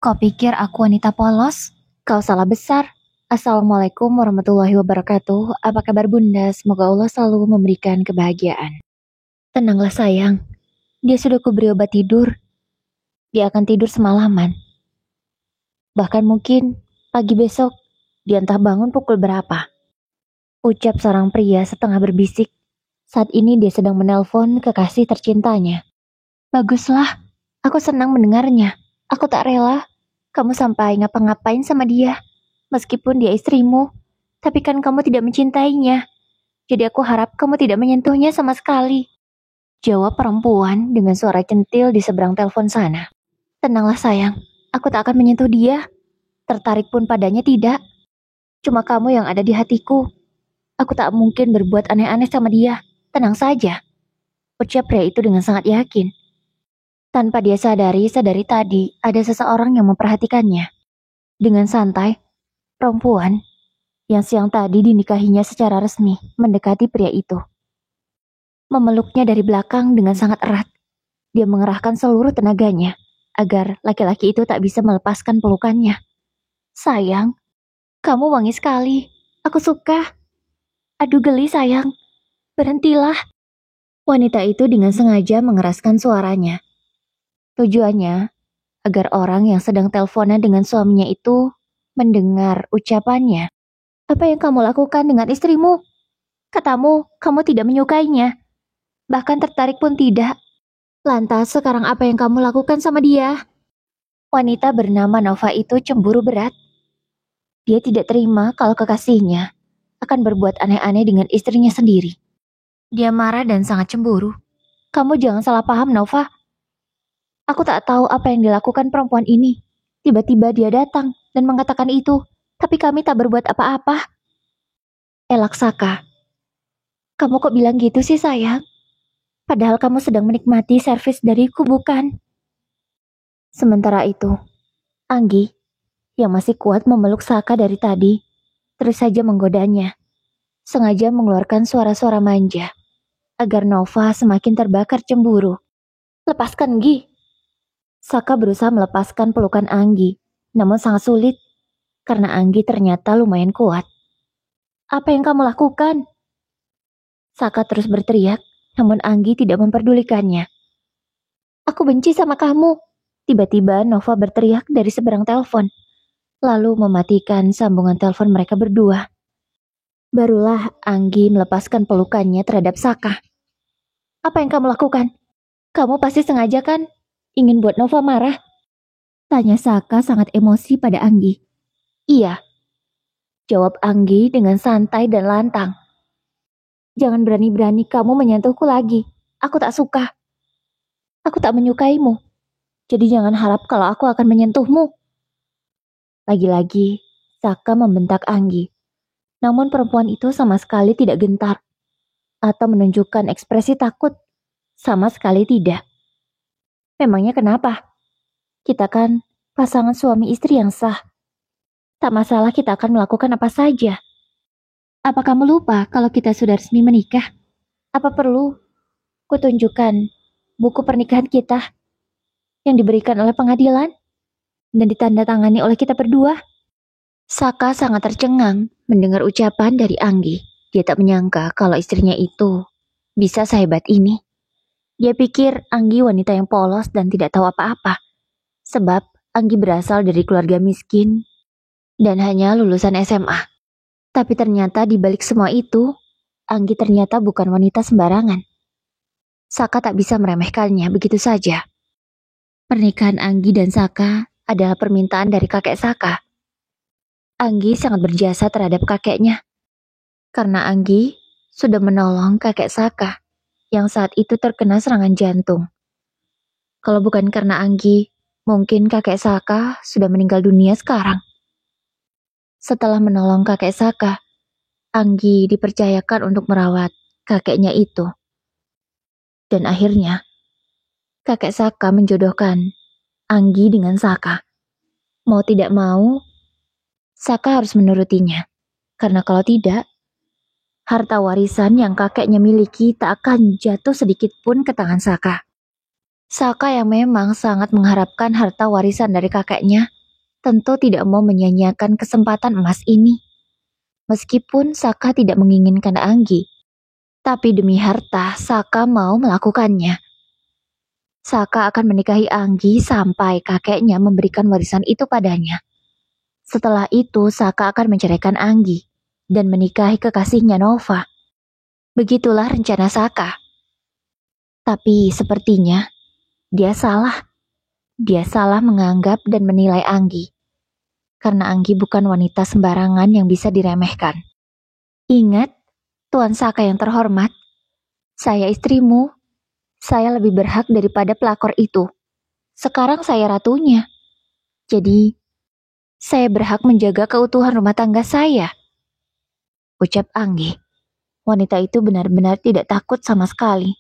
Kau pikir aku wanita polos? Kau salah besar. Assalamualaikum warahmatullahi wabarakatuh. Apa kabar bunda? Semoga Allah selalu memberikan kebahagiaan. Tenanglah sayang. Dia sudah kuberi obat tidur. Dia akan tidur semalaman. Bahkan mungkin pagi besok dia entah bangun pukul berapa. Ucap seorang pria setengah berbisik. Saat ini dia sedang menelpon kekasih tercintanya. Baguslah, aku senang mendengarnya. Aku tak rela kamu sampai ngapa-ngapain sama dia. Meskipun dia istrimu, tapi kan kamu tidak mencintainya. Jadi aku harap kamu tidak menyentuhnya sama sekali. Jawab perempuan dengan suara centil di seberang telepon sana. Tenanglah sayang, aku tak akan menyentuh dia. Tertarik pun padanya tidak. Cuma kamu yang ada di hatiku. Aku tak mungkin berbuat aneh-aneh sama dia. Tenang saja. Ucap pria itu dengan sangat yakin. Tanpa dia sadari tadi ada seseorang yang memperhatikannya. Dengan santai, perempuan yang siang tadi dinikahinya secara resmi mendekati pria itu. Memeluknya dari belakang dengan sangat erat. Dia mengerahkan seluruh tenaganya agar laki-laki itu tak bisa melepaskan pelukannya. Sayang, kamu wangi sekali. Aku suka. Aduh geli sayang. Berhentilah. Wanita itu dengan sengaja mengeraskan suaranya. Tujuannya agar orang yang sedang teleponan dengan suaminya itu mendengar ucapannya. Apa yang kamu lakukan dengan istrimu? Katamu, kamu tidak menyukainya. Bahkan tertarik pun tidak. Lantas sekarang apa yang kamu lakukan sama dia? Wanita bernama Nova itu cemburu berat. Dia tidak terima kalau kekasihnya akan berbuat aneh-aneh dengan istrinya sendiri. Dia marah dan sangat cemburu. Kamu jangan salah paham, Nova. Aku tak tahu apa yang dilakukan perempuan ini. Tiba-tiba dia datang dan mengatakan itu, tapi kami tak berbuat apa-apa. Elak Saka, kamu kok bilang gitu sih sayang? Padahal kamu sedang menikmati servis dariku, bukan? Sementara itu, Anggi, yang masih kuat memeluk Saka dari tadi, terus saja menggodanya. Sengaja mengeluarkan suara-suara manja, agar Nova semakin terbakar cemburu. Lepaskan, Gi. Saka berusaha melepaskan pelukan Anggi, namun sangat sulit, karena Anggi ternyata lumayan kuat. Apa yang kamu lakukan? Saka terus berteriak, namun Anggi tidak memperdulikannya. Aku benci sama kamu. Tiba-tiba Nova berteriak dari seberang telepon, lalu mematikan sambungan telepon mereka berdua. Barulah Anggi melepaskan pelukannya terhadap Saka. Apa yang kamu lakukan? Kamu pasti sengaja kan? Ingin buat Nova marah? Tanya Saka sangat emosi pada Anggi. Iya. Jawab Anggi dengan santai dan lantang. Jangan berani-berani kamu menyentuhku lagi. Aku tak suka. Aku tak menyukaimu. Jadi jangan harap kalau aku akan menyentuhmu. Lagi-lagi, Saka membentak Anggi. Namun perempuan itu sama sekali tidak gentar. Atau menunjukkan ekspresi takut. Sama sekali tidak. Memangnya kenapa? Kita kan pasangan suami istri yang sah. Tak masalah kita akan melakukan apa saja. Apa kamu lupa kalau kita sudah resmi menikah? Apa perlu kutunjukkan buku pernikahan kita yang diberikan oleh pengadilan dan ditandatangani oleh kita berdua? Saka sangat tercengang mendengar ucapan dari Anggi. Dia tak menyangka kalau istrinya itu bisa sehebat ini. Dia pikir Anggi wanita yang polos dan tidak tahu apa-apa. Sebab Anggi berasal dari keluarga miskin dan hanya lulusan SMA. Tapi ternyata di balik semua itu, Anggi ternyata bukan wanita sembarangan. Saka tak bisa meremehkannya begitu saja. Pernikahan Anggi dan Saka adalah permintaan dari kakek Saka. Anggi sangat berjasa terhadap kakeknya. Karena Anggi sudah menolong kakek Saka yang saat itu terkena serangan jantung. Kalau bukan karena Anggi, mungkin kakek Saka sudah meninggal dunia sekarang. Setelah menolong kakek Saka, Anggi dipercayakan untuk merawat kakeknya itu. Dan akhirnya, kakek Saka menjodohkan Anggi dengan Saka. Mau tidak mau, Saka harus menurutinya. Karena kalau tidak, harta warisan yang kakeknya miliki tak akan jatuh sedikit pun ke tangan Saka. Saka yang memang sangat mengharapkan harta warisan dari kakeknya tentu tidak mau menyanyiakan kesempatan emas ini. Meskipun Saka tidak menginginkan Anggi, tapi demi harta Saka mau melakukannya. Saka akan menikahi Anggi sampai kakeknya memberikan warisan itu padanya. Setelah itu Saka akan menceraikan Anggi dan menikahi kekasihnya Nova. Begitulah rencana Saka. Tapi sepertinya dia salah. Dia salah menganggap dan menilai Anggi. Karena Anggi bukan wanita sembarangan yang bisa diremehkan. Ingat, Tuan Saka yang terhormat, saya istrimu. Saya lebih berhak daripada pelakor itu. Sekarang saya ratunya. Jadi, saya berhak menjaga keutuhan rumah tangga saya. Ucap Anggi. Wanita itu benar-benar tidak takut sama sekali.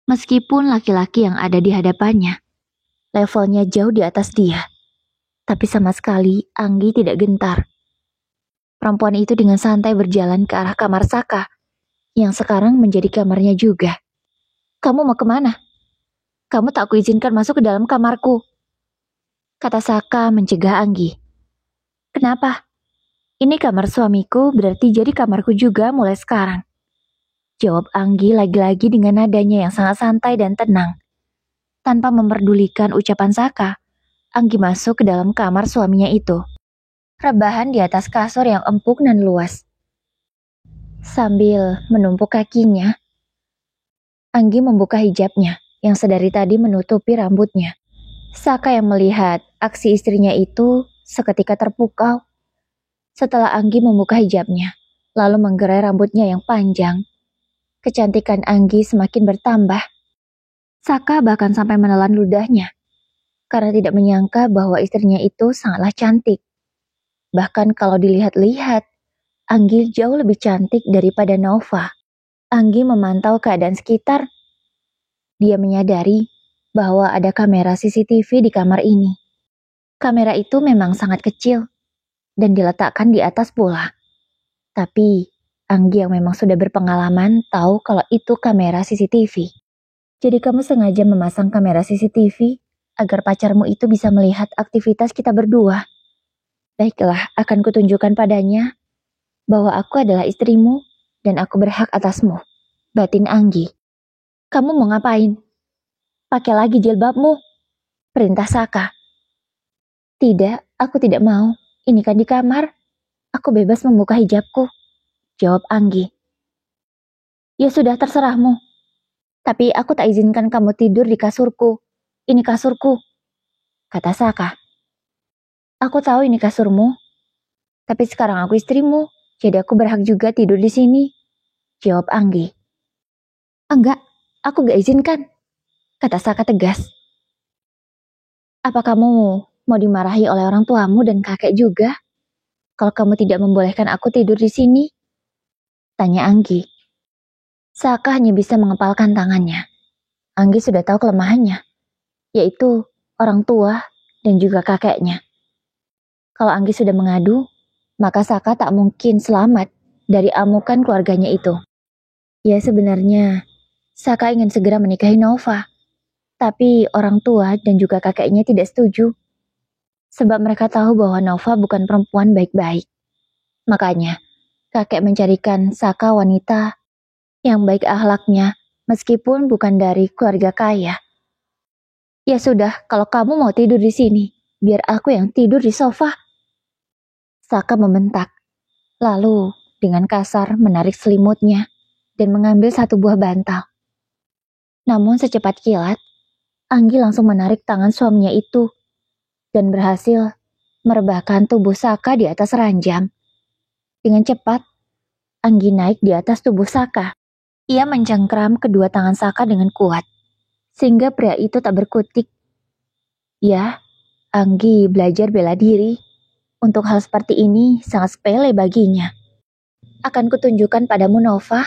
Meskipun laki-laki yang ada di hadapannya, levelnya jauh di atas dia. Tapi sama sekali Anggi tidak gentar. Perempuan itu dengan santai berjalan ke arah kamar Saka, yang sekarang menjadi kamarnya juga. Kamu mau kemana? Kamu tak kuizinkan masuk ke dalam kamarku, kata Saka mencegah Anggi. Kenapa? Ini kamar suamiku, berarti jadi kamarku juga mulai sekarang. Jawab Anggi lagi-lagi dengan nadanya yang sangat santai dan tenang. Tanpa memperdulikan ucapan Saka, Anggi masuk ke dalam kamar suaminya itu. Rebahan di atas kasur yang empuk dan luas. Sambil menumpuk kakinya, Anggi membuka hijabnya yang sedari tadi menutupi rambutnya. Saka yang melihat aksi istrinya itu seketika terpukau. Setelah Anggi membuka hijabnya, lalu menggerai rambutnya yang panjang, kecantikan Anggi semakin bertambah. Saka bahkan sampai menelan ludahnya, karena tidak menyangka bahwa istrinya itu sangatlah cantik. Bahkan kalau dilihat-lihat, Anggi jauh lebih cantik daripada Nova. Anggi memantau keadaan sekitar. Dia menyadari bahwa ada kamera CCTV di kamar ini. Kamera itu memang sangat kecil dan diletakkan di atas pula. Tapi Anggi yang memang sudah berpengalaman tahu kalau itu kamera CCTV. Jadi kamu sengaja memasang kamera CCTV agar pacarmu itu bisa melihat aktivitas kita berdua. Baiklah, akan kutunjukkan padanya bahwa aku adalah istrimu dan aku berhak atasmu. Batin Anggi. Kamu mau ngapain? Pakai lagi jilbabmu, perintah Saka. Tidak, aku tidak mau. Ini kan di kamar. Aku bebas membuka hijabku, jawab Anggi. Ya sudah, terserahmu. Tapi aku tak izinkan kamu tidur di kasurku. Ini kasurku, kata Saka. Aku tahu ini kasurmu, tapi sekarang aku istrimu, jadi aku berhak juga tidur di sini, jawab Anggi. Enggak, aku gak izinkan, kata Saka tegas. Apa kamu mau dimarahi oleh orang tuamu dan kakek juga? Kalau kamu tidak membolehkan aku tidur di sini? Tanya Anggi. Saka hanya bisa mengepalkan tangannya. Anggi sudah tahu kelemahannya, yaitu orang tua dan juga kakeknya. Kalau Anggi sudah mengadu, maka Saka tak mungkin selamat dari amukan keluarganya itu. Ya sebenarnya, Saka ingin segera menikahi Nova. Tapi orang tua dan juga kakeknya tidak setuju. Sebab mereka tahu bahwa Nova bukan perempuan baik-baik. Makanya, kakek mencarikan Saka wanita yang baik akhlaknya meskipun bukan dari keluarga kaya. Ya sudah, kalau kamu mau tidur di sini, biar aku yang tidur di sofa. Saka membentak. Lalu, dengan kasar menarik selimutnya dan mengambil satu buah bantal. Namun secepat kilat, Anggi langsung menarik tangan suaminya itu dan berhasil merebahkan tubuh Saka di atas ranjang. Dengan cepat, Anggi naik di atas tubuh Saka. Ia mencengkram kedua tangan Saka dengan kuat, sehingga pria itu tak berkutik. Ya, Anggi belajar bela diri. Untuk hal seperti ini sangat sepele baginya. Akan kutunjukkan padamu Nova,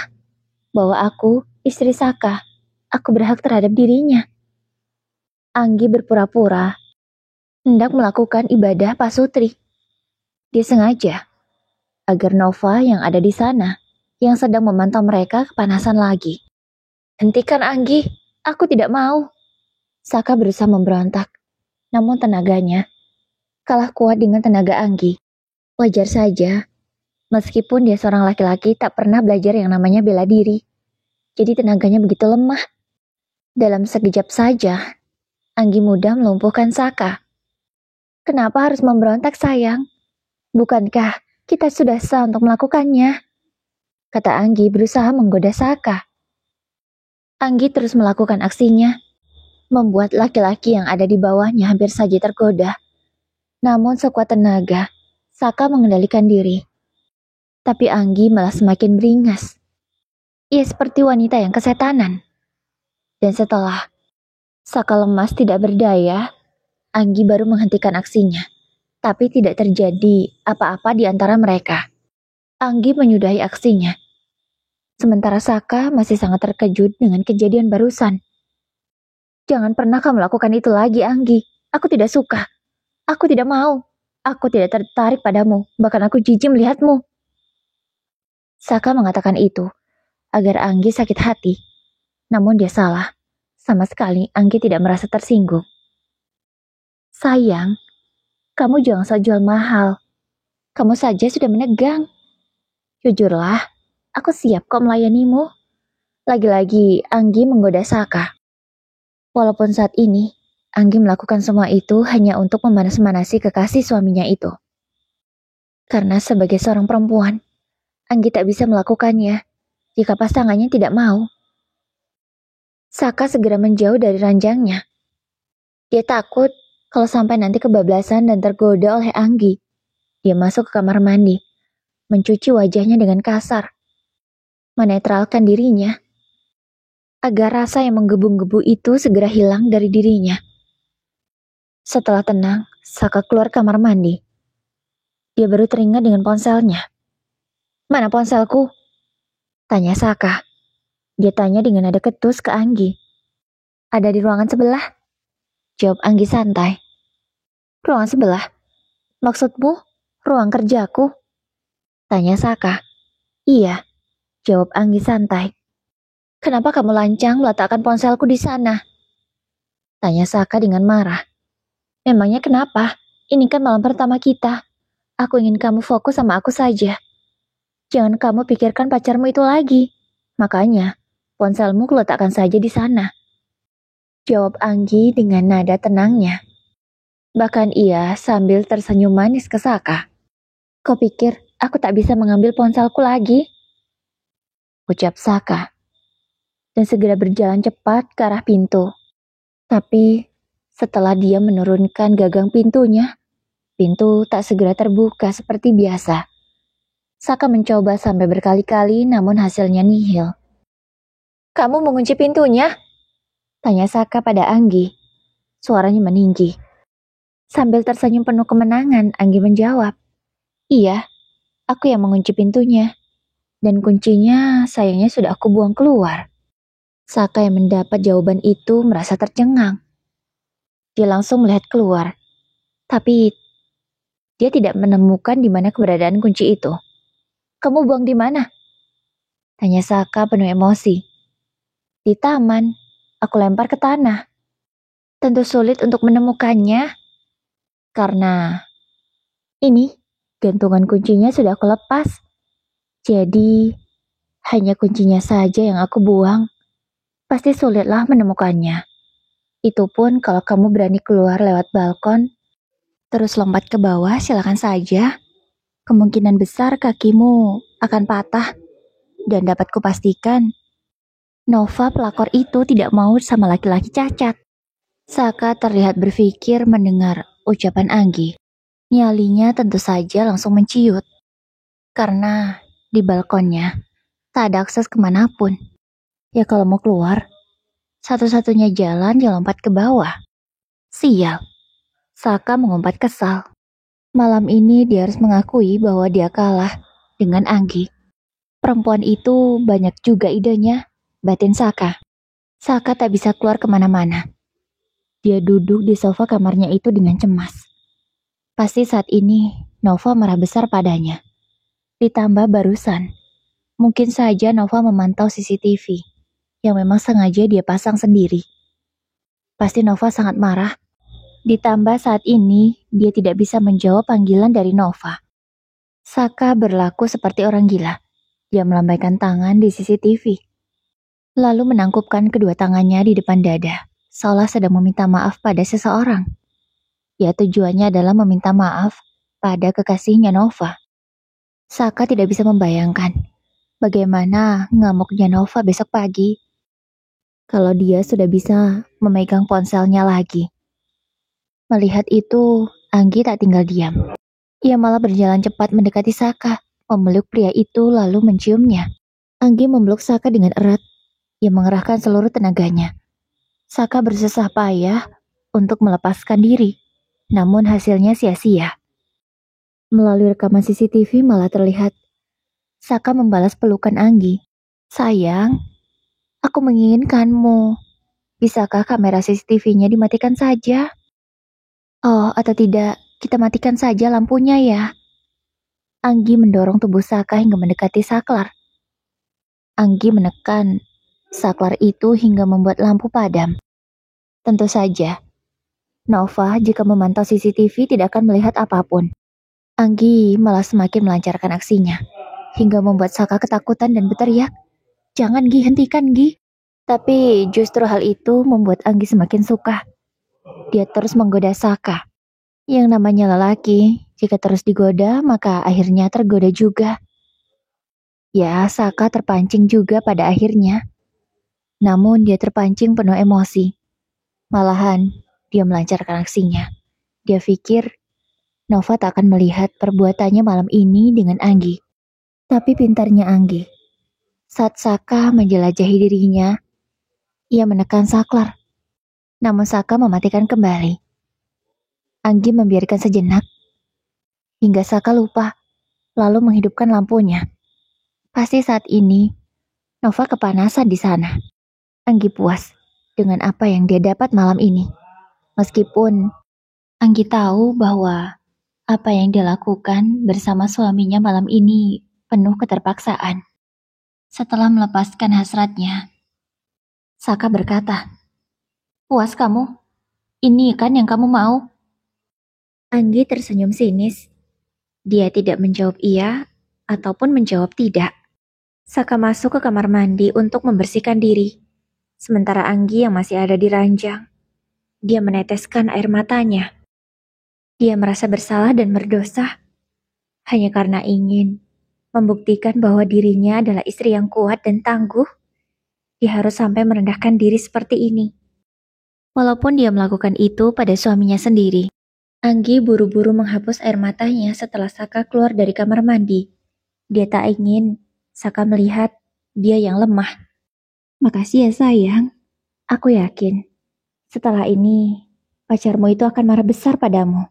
bahwa aku, istri Saka, aku berhak terhadap dirinya. Anggi berpura-pura hendak melakukan ibadah pasutri. Dia sengaja agar Nova yang ada di sana, yang sedang memantau mereka kepanasan lagi. Hentikan Anggi, aku tidak mau. Saka berusaha memberontak, namun tenaganya kalah kuat dengan tenaga Anggi. Wajar saja, meskipun dia seorang laki-laki tak pernah belajar yang namanya bela diri. Jadi tenaganya begitu lemah. Dalam sekejap saja, Anggi mudah melumpuhkan Saka. Kenapa harus memberontak, sayang? Bukankah kita sudah sah untuk melakukannya? Kata Anggi berusaha menggoda Saka. Anggi terus melakukan aksinya, membuat laki-laki yang ada di bawahnya hampir saja tergoda. Namun sekuat tenaga, Saka mengendalikan diri. Tapi Anggi malah semakin beringas. Ia seperti wanita yang kesetanan. Dan setelah Saka lemas tidak berdaya, Anggi baru menghentikan aksinya. Tapi tidak terjadi apa-apa di antara mereka. Anggi menyudahi aksinya. Sementara Saka masih sangat terkejut dengan kejadian barusan. Jangan pernah kamu lakukan itu lagi, Anggi. Aku tidak suka. Aku tidak mau. Aku tidak tertarik padamu. Bahkan aku jijik melihatmu. Saka mengatakan itu agar Anggi sakit hati. Namun dia salah. Sama sekali Anggi tidak merasa tersinggung. Sayang, kamu jangan sok jual mahal. Kamu saja sudah menegang. Jujurlah, aku siap kok melayanimu. Lagi-lagi Anggi menggoda Saka. Walaupun saat ini Anggi melakukan semua itu hanya untuk memanas-manasi kekasih suaminya itu. Karena sebagai seorang perempuan, Anggi tak bisa melakukannya jika pasangannya tidak mau. Saka segera menjauh dari ranjangnya. Dia takut kalau sampai nanti kebablasan dan tergoda oleh Anggi. Dia masuk ke kamar mandi, mencuci wajahnya dengan kasar, menetralkan dirinya, agar rasa yang menggebu-gebu itu segera hilang dari dirinya. Setelah tenang, Saka keluar kamar mandi. Dia baru teringat dengan ponselnya. Mana ponselku? Tanya Saka. Dia tanya dengan nada ketus ke Anggi. Ada di ruangan sebelah. Jawab Anggi santai. Ruangan sebelah? Maksudmu ruang kerjaku? Tanya Saka. Iya, jawab Anggi santai. Kenapa kamu lancang meletakkan ponselku di sana? Tanya Saka dengan marah. Memangnya kenapa? Ini kan malam pertama kita. Aku ingin kamu fokus sama aku saja. Jangan kamu pikirkan pacarmu itu lagi. Makanya, ponselmu kuletakkan saja di sana. Jawab Anggi dengan nada tenangnya. Bahkan ia sambil tersenyum manis ke Saka. Kau pikir aku tak bisa mengambil ponselku lagi? Ucap Saka. Dan segera berjalan cepat ke arah pintu. Tapi setelah dia menurunkan gagang pintunya, pintu tak segera terbuka seperti biasa. Saka mencoba sampai berkali-kali namun hasilnya nihil. Kamu mengunci pintunya? Tanya Saka pada Anggi. Suaranya meninggi. Sambil tersenyum penuh kemenangan, Anggi menjawab. Iya, aku yang mengunci pintunya. Dan kuncinya sayangnya sudah aku buang keluar. Saka yang mendapat jawaban itu merasa tercengang. Dia langsung melihat keluar. Tapi dia tidak menemukan di mana keberadaan kunci itu. Kamu buang di mana? Tanya Saka penuh emosi. Di taman, aku lempar ke tanah. Tentu sulit untuk menemukannya. Karena ini, gantungan kuncinya sudah aku lepas. Jadi, hanya kuncinya saja yang aku buang. Pasti sulitlah menemukannya. Itu pun kalau kamu berani keluar lewat balkon, terus lompat ke bawah, silakan saja. Kemungkinan besar kakimu akan patah. Dan dapat kupastikan, Nova pelakor itu tidak mau sama laki-laki cacat. Saka terlihat berpikir mendengar ucapan Anggi. Nyalinya tentu saja langsung menciut. Karena di balkonnya tak ada akses kemanapun. Ya kalau mau keluar, satu-satunya jalan dia lompat ke bawah. Sial. Saka mengumpat kesal. Malam ini dia harus mengakui bahwa dia kalah dengan Anggi. Perempuan itu banyak juga idenya, batin Saka. Saka tak bisa keluar kemana-mana. Dia duduk di sofa kamarnya itu dengan cemas. Pasti saat ini Nova marah besar padanya. Ditambah barusan, mungkin saja Nova memantau CCTV yang memang sengaja dia pasang sendiri. Pasti Nova sangat marah Ditambah saat ini, dia tidak bisa menjawab panggilan dari Nova. Saka berlaku seperti orang gila. Dia melambaikan tangan di CCTV, lalu menangkupkan kedua tangannya di depan dada, seolah sedang meminta maaf pada seseorang. Ya, tujuannya adalah meminta maaf pada kekasihnya Nova. Saka tidak bisa membayangkan bagaimana ngamuknya Nova besok pagi kalau dia sudah bisa memegang ponselnya lagi. Melihat itu, Anggi tak tinggal diam. Ia malah berjalan cepat mendekati Saka, memeluk pria itu lalu menciumnya. Anggi memeluk Saka dengan erat. Ia mengerahkan seluruh tenaganya. Saka bersusah payah untuk melepaskan diri, namun hasilnya sia-sia. Melalui rekaman CCTV malah terlihat Saka membalas pelukan Anggi. Sayang, aku menginginkanmu. Bisakah kamera CCTV-nya dimatikan saja? Oh, atau tidak, kita matikan saja lampunya ya. Anggi mendorong tubuh Saka hingga mendekati saklar. Anggi menekan saklar itu hingga membuat lampu padam. Tentu saja, Nova jika memantau CCTV tidak akan melihat apapun. Anggi malah semakin melancarkan aksinya, hingga membuat Saka ketakutan dan berteriak, "Jangan Gi, hentikan Gi." Tapi justru hal itu membuat Anggi semakin suka. Dia terus menggoda Saka. Yang namanya lelaki, jika terus digoda, maka akhirnya tergoda juga. Ya, Saka terpancing juga pada akhirnya. Namun dia terpancing penuh emosi. Malahan, dia melancarkan aksinya. Dia pikir Nova tak akan melihat perbuatannya malam ini dengan Anggi. Tapi pintarnya Anggi. Saat Saka menjelajahi dirinya, ia menekan saklar. Namun Saka mematikan kembali. Anggi membiarkan sejenak, hingga Saka lupa, lalu menghidupkan lampunya. Pasti saat ini, Nova kepanasan di sana. Anggi puas dengan apa yang dia dapat malam ini. Meskipun Anggi tahu bahwa apa yang dia lakukan bersama suaminya malam ini penuh keterpaksaan. Setelah melepaskan hasratnya, Saka berkata, "Puas kamu? Ini kan yang kamu mau?" Anggi tersenyum sinis. Dia tidak menjawab iya ataupun menjawab tidak. Saka masuk ke kamar mandi untuk membersihkan diri. Sementara Anggi yang masih ada di ranjang, dia meneteskan air matanya. Dia merasa bersalah dan berdosa hanya karena ingin membuktikan bahwa dirinya adalah istri yang kuat dan tangguh. Dia harus sampai merendahkan diri seperti ini. Walaupun dia melakukan itu pada suaminya sendiri. Anggi buru-buru menghapus air matanya setelah Saka keluar dari kamar mandi. Dia tak ingin Saka melihat dia yang lemah. "Makasih ya sayang. Aku yakin setelah ini pacarmu itu akan marah besar padamu.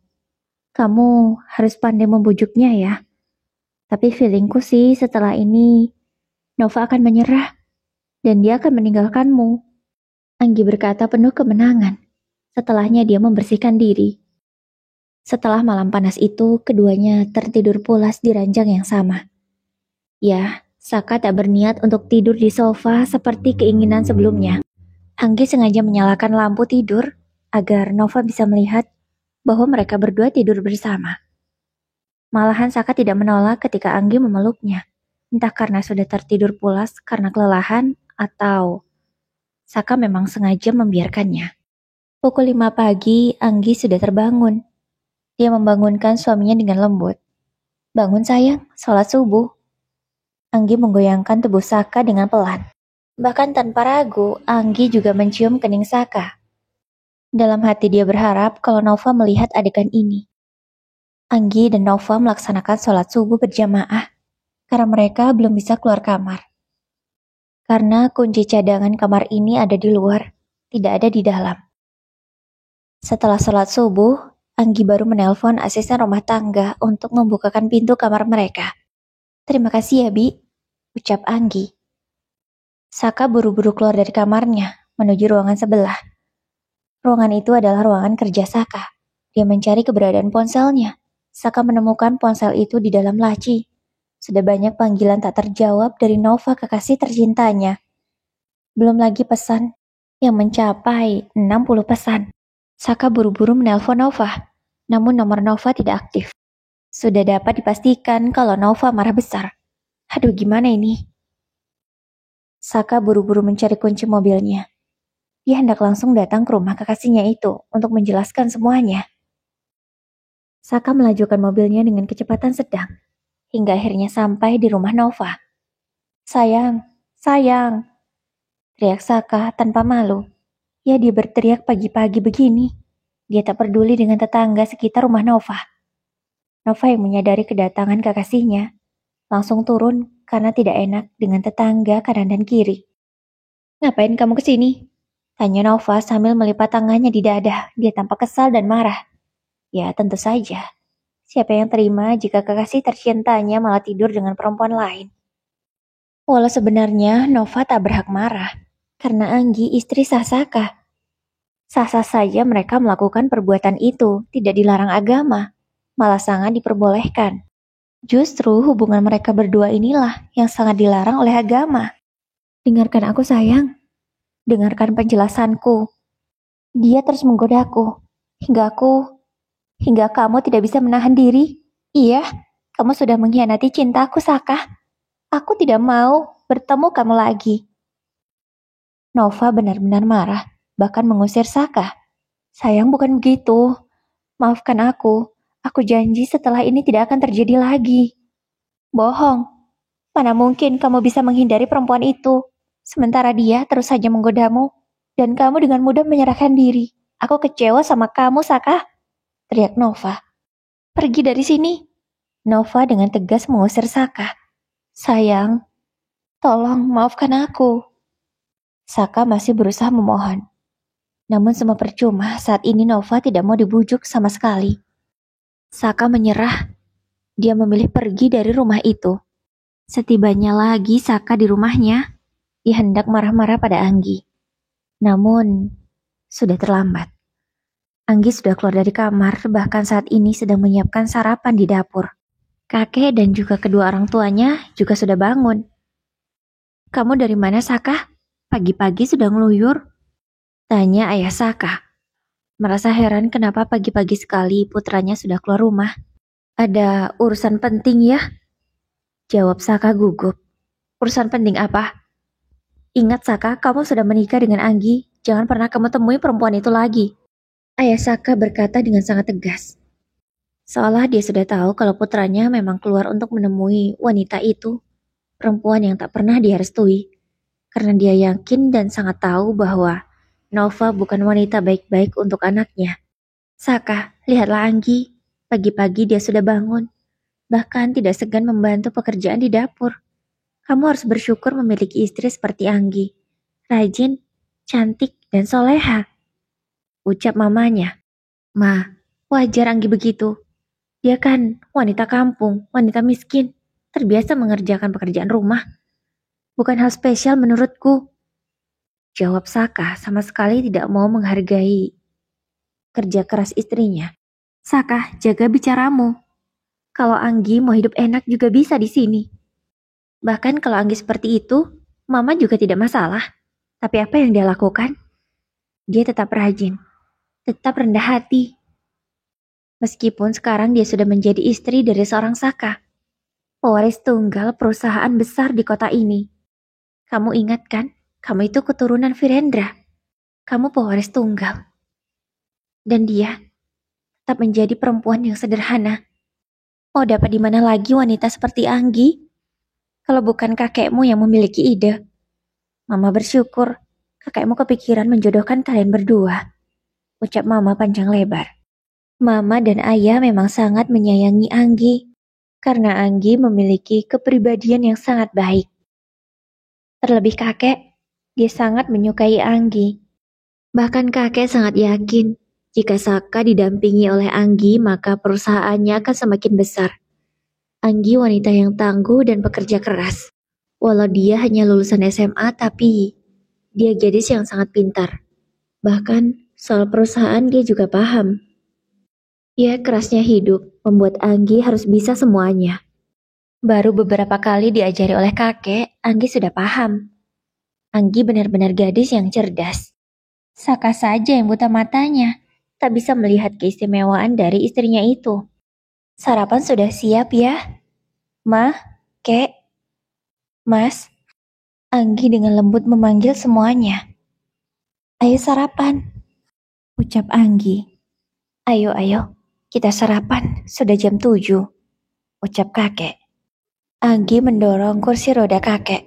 Kamu harus pandai membujuknya ya. Tapi feelingku sih setelah ini Nova akan menyerah dan dia akan meninggalkanmu." Anggi berkata penuh kemenangan. Setelahnya dia membersihkan diri. Setelah malam panas itu, keduanya tertidur pulas di ranjang yang sama. Ya, Saka tak berniat untuk tidur di sofa seperti keinginan sebelumnya. Anggi sengaja menyalakan lampu tidur agar Nova bisa melihat bahwa mereka berdua tidur bersama. Malahan Saka tidak menolak ketika Anggi memeluknya. Entah karena sudah tertidur pulas karena kelelahan atau Saka memang sengaja membiarkannya. Pukul 5 pagi, Anggi sudah terbangun. Dia membangunkan suaminya dengan lembut. "Bangun sayang, sholat subuh." Anggi menggoyangkan tubuh Saka dengan pelan. Bahkan tanpa ragu, Anggi juga mencium kening Saka. Dalam hati dia berharap kalau Nova melihat adegan ini. Anggi dan Nova melaksanakan sholat subuh berjamaah karena mereka belum bisa keluar kamar. Karena kunci cadangan kamar ini ada di luar, tidak ada di dalam. Setelah sholat subuh, Anggi baru menelpon asisten rumah tangga untuk membukakan pintu kamar mereka. "Terima kasih ya, Bi," ucap Anggi. Saka buru-buru keluar dari kamarnya, menuju ruangan sebelah. Ruangan itu adalah ruangan kerja Saka. Dia mencari keberadaan ponselnya. Saka menemukan ponsel itu di dalam laci. Sudah banyak panggilan tak terjawab dari Nova kekasih tercintanya. Belum lagi pesan yang mencapai 60 pesan. Saka buru-buru menelpon Nova, namun nomor Nova tidak aktif. Sudah dapat dipastikan kalau Nova marah besar. Aduh, gimana ini? Saka buru-buru mencari kunci mobilnya. Dia hendak langsung datang ke rumah kekasihnya itu untuk menjelaskan semuanya. Saka melajukan mobilnya dengan kecepatan sedang, hingga akhirnya sampai di rumah Nova. Sayang, sayang, teriak Saka tanpa malu. Ya, dia berteriak pagi-pagi begini. Dia tak peduli dengan tetangga sekitar rumah Nova. Nova yang menyadari kedatangan kekasihnya, langsung turun karena tidak enak dengan tetangga kanan dan kiri. Ngapain kamu kesini? Tanya Nova sambil melipat tangannya di dada. Dia tampak kesal dan marah. Ya, tentu saja. Siapa yang terima jika kekasih tercintanya malah tidur dengan perempuan lain? Walau sebenarnya Nova tak berhak marah, karena Anggi istri Sasaka. Sah-sah saja mereka melakukan perbuatan itu, tidak dilarang agama, malah sangat diperbolehkan. Justru hubungan mereka berdua inilah yang sangat dilarang oleh agama. Dengarkan aku sayang, dengarkan penjelasanku. Dia terus menggodaku, hingga kamu tidak bisa menahan diri. Iya, kamu sudah mengkhianati cintaku, Saka. Aku tidak mau bertemu kamu lagi. Nova benar-benar marah, bahkan mengusir Saka. Sayang, bukan begitu. Maafkan aku. Aku janji setelah ini tidak akan terjadi lagi. Bohong. Mana mungkin kamu bisa menghindari perempuan itu. Sementara dia terus saja menggodamu. Dan kamu dengan mudah menyerahkan diri. Aku kecewa sama kamu, Saka. Teriak Nova. Pergi dari sini. Nova dengan tegas mengusir Saka. Sayang, tolong maafkan aku. Saka masih berusaha memohon. Namun semua percuma, saat ini Nova tidak mau dibujuk sama sekali. Saka menyerah. Dia memilih pergi dari rumah itu. Setibanya lagi Saka di rumahnya, dia hendak marah-marah pada Anggi. Namun, sudah terlambat. Anggi sudah keluar dari kamar, bahkan saat ini sedang menyiapkan sarapan di dapur. Kakek dan juga kedua orang tuanya juga sudah bangun. Kamu dari mana, Saka? Pagi-pagi sudah ngeluyur? Tanya ayah Saka. Merasa heran kenapa pagi-pagi sekali putranya sudah keluar rumah. Ada urusan penting ya? Jawab Saka gugup. Urusan penting apa? Ingat Saka, kamu sudah menikah dengan Anggi. Jangan pernah kamu temui perempuan itu lagi. Ayah Saka berkata dengan sangat tegas. Seolah dia sudah tahu kalau putranya memang keluar untuk menemui wanita itu. Perempuan yang tak pernah dia restui. Karena dia yakin dan sangat tahu bahwa Nova bukan wanita baik-baik untuk anaknya. Saka, lihatlah Anggi. Pagi-pagi dia sudah bangun. Bahkan tidak segan membantu pekerjaan di dapur. Kamu harus bersyukur memiliki istri seperti Anggi. Rajin, cantik, dan soleha. Ucap mamanya. Ma, wajar Anggi begitu. Dia kan wanita kampung, wanita miskin. Terbiasa mengerjakan pekerjaan rumah. Bukan hal spesial menurutku. Jawab Saka sama sekali tidak mau menghargai kerja keras istrinya. Saka, jaga bicaramu. Kalau Anggi mau hidup enak juga bisa di sini. Bahkan kalau Anggi seperti itu, Mama juga tidak masalah. Tapi apa yang dia lakukan? Dia tetap rajin, tetap rendah hati. Meskipun sekarang dia sudah menjadi istri dari seorang Saka, pewaris tunggal perusahaan besar di kota ini. Kamu ingat kan? Kamu itu keturunan Virendra. Kamu pewaris tunggal. Dan dia tetap menjadi perempuan yang sederhana. Mau dapat di mana lagi wanita seperti Anggi? Kalau bukan kakekmu yang memiliki ide. Mama bersyukur kakekmu kepikiran menjodohkan kalian berdua. Ucap Mama panjang lebar. Mama dan Ayah memang sangat menyayangi Anggi. Karena Anggi memiliki kepribadian yang sangat baik. Terlebih kakek, dia sangat menyukai Anggi. Bahkan kakek sangat yakin, jika Saka didampingi oleh Anggi maka perusahaannya akan semakin besar. Anggi wanita yang tangguh dan pekerja keras. Walau dia hanya lulusan SMA tapi dia gadis yang sangat pintar. Bahkan soal perusahaan dia juga paham. Ya, kerasnya hidup membuat Anggi harus bisa semuanya. Baru beberapa kali diajari oleh kakek, Anggi sudah paham. Anggi benar-benar gadis yang cerdas. Saka saja yang buta matanya. tak bisa melihat keistimewaan dari istrinya itu. Sarapan sudah siap ya? Mah, Kek, Mas, Anggi dengan lembut memanggil semuanya. Ayo sarapan, ucap Anggi. Ayo, kita sarapan, sudah jam 7, ucap kakek. Anggi mendorong kursi roda kakek.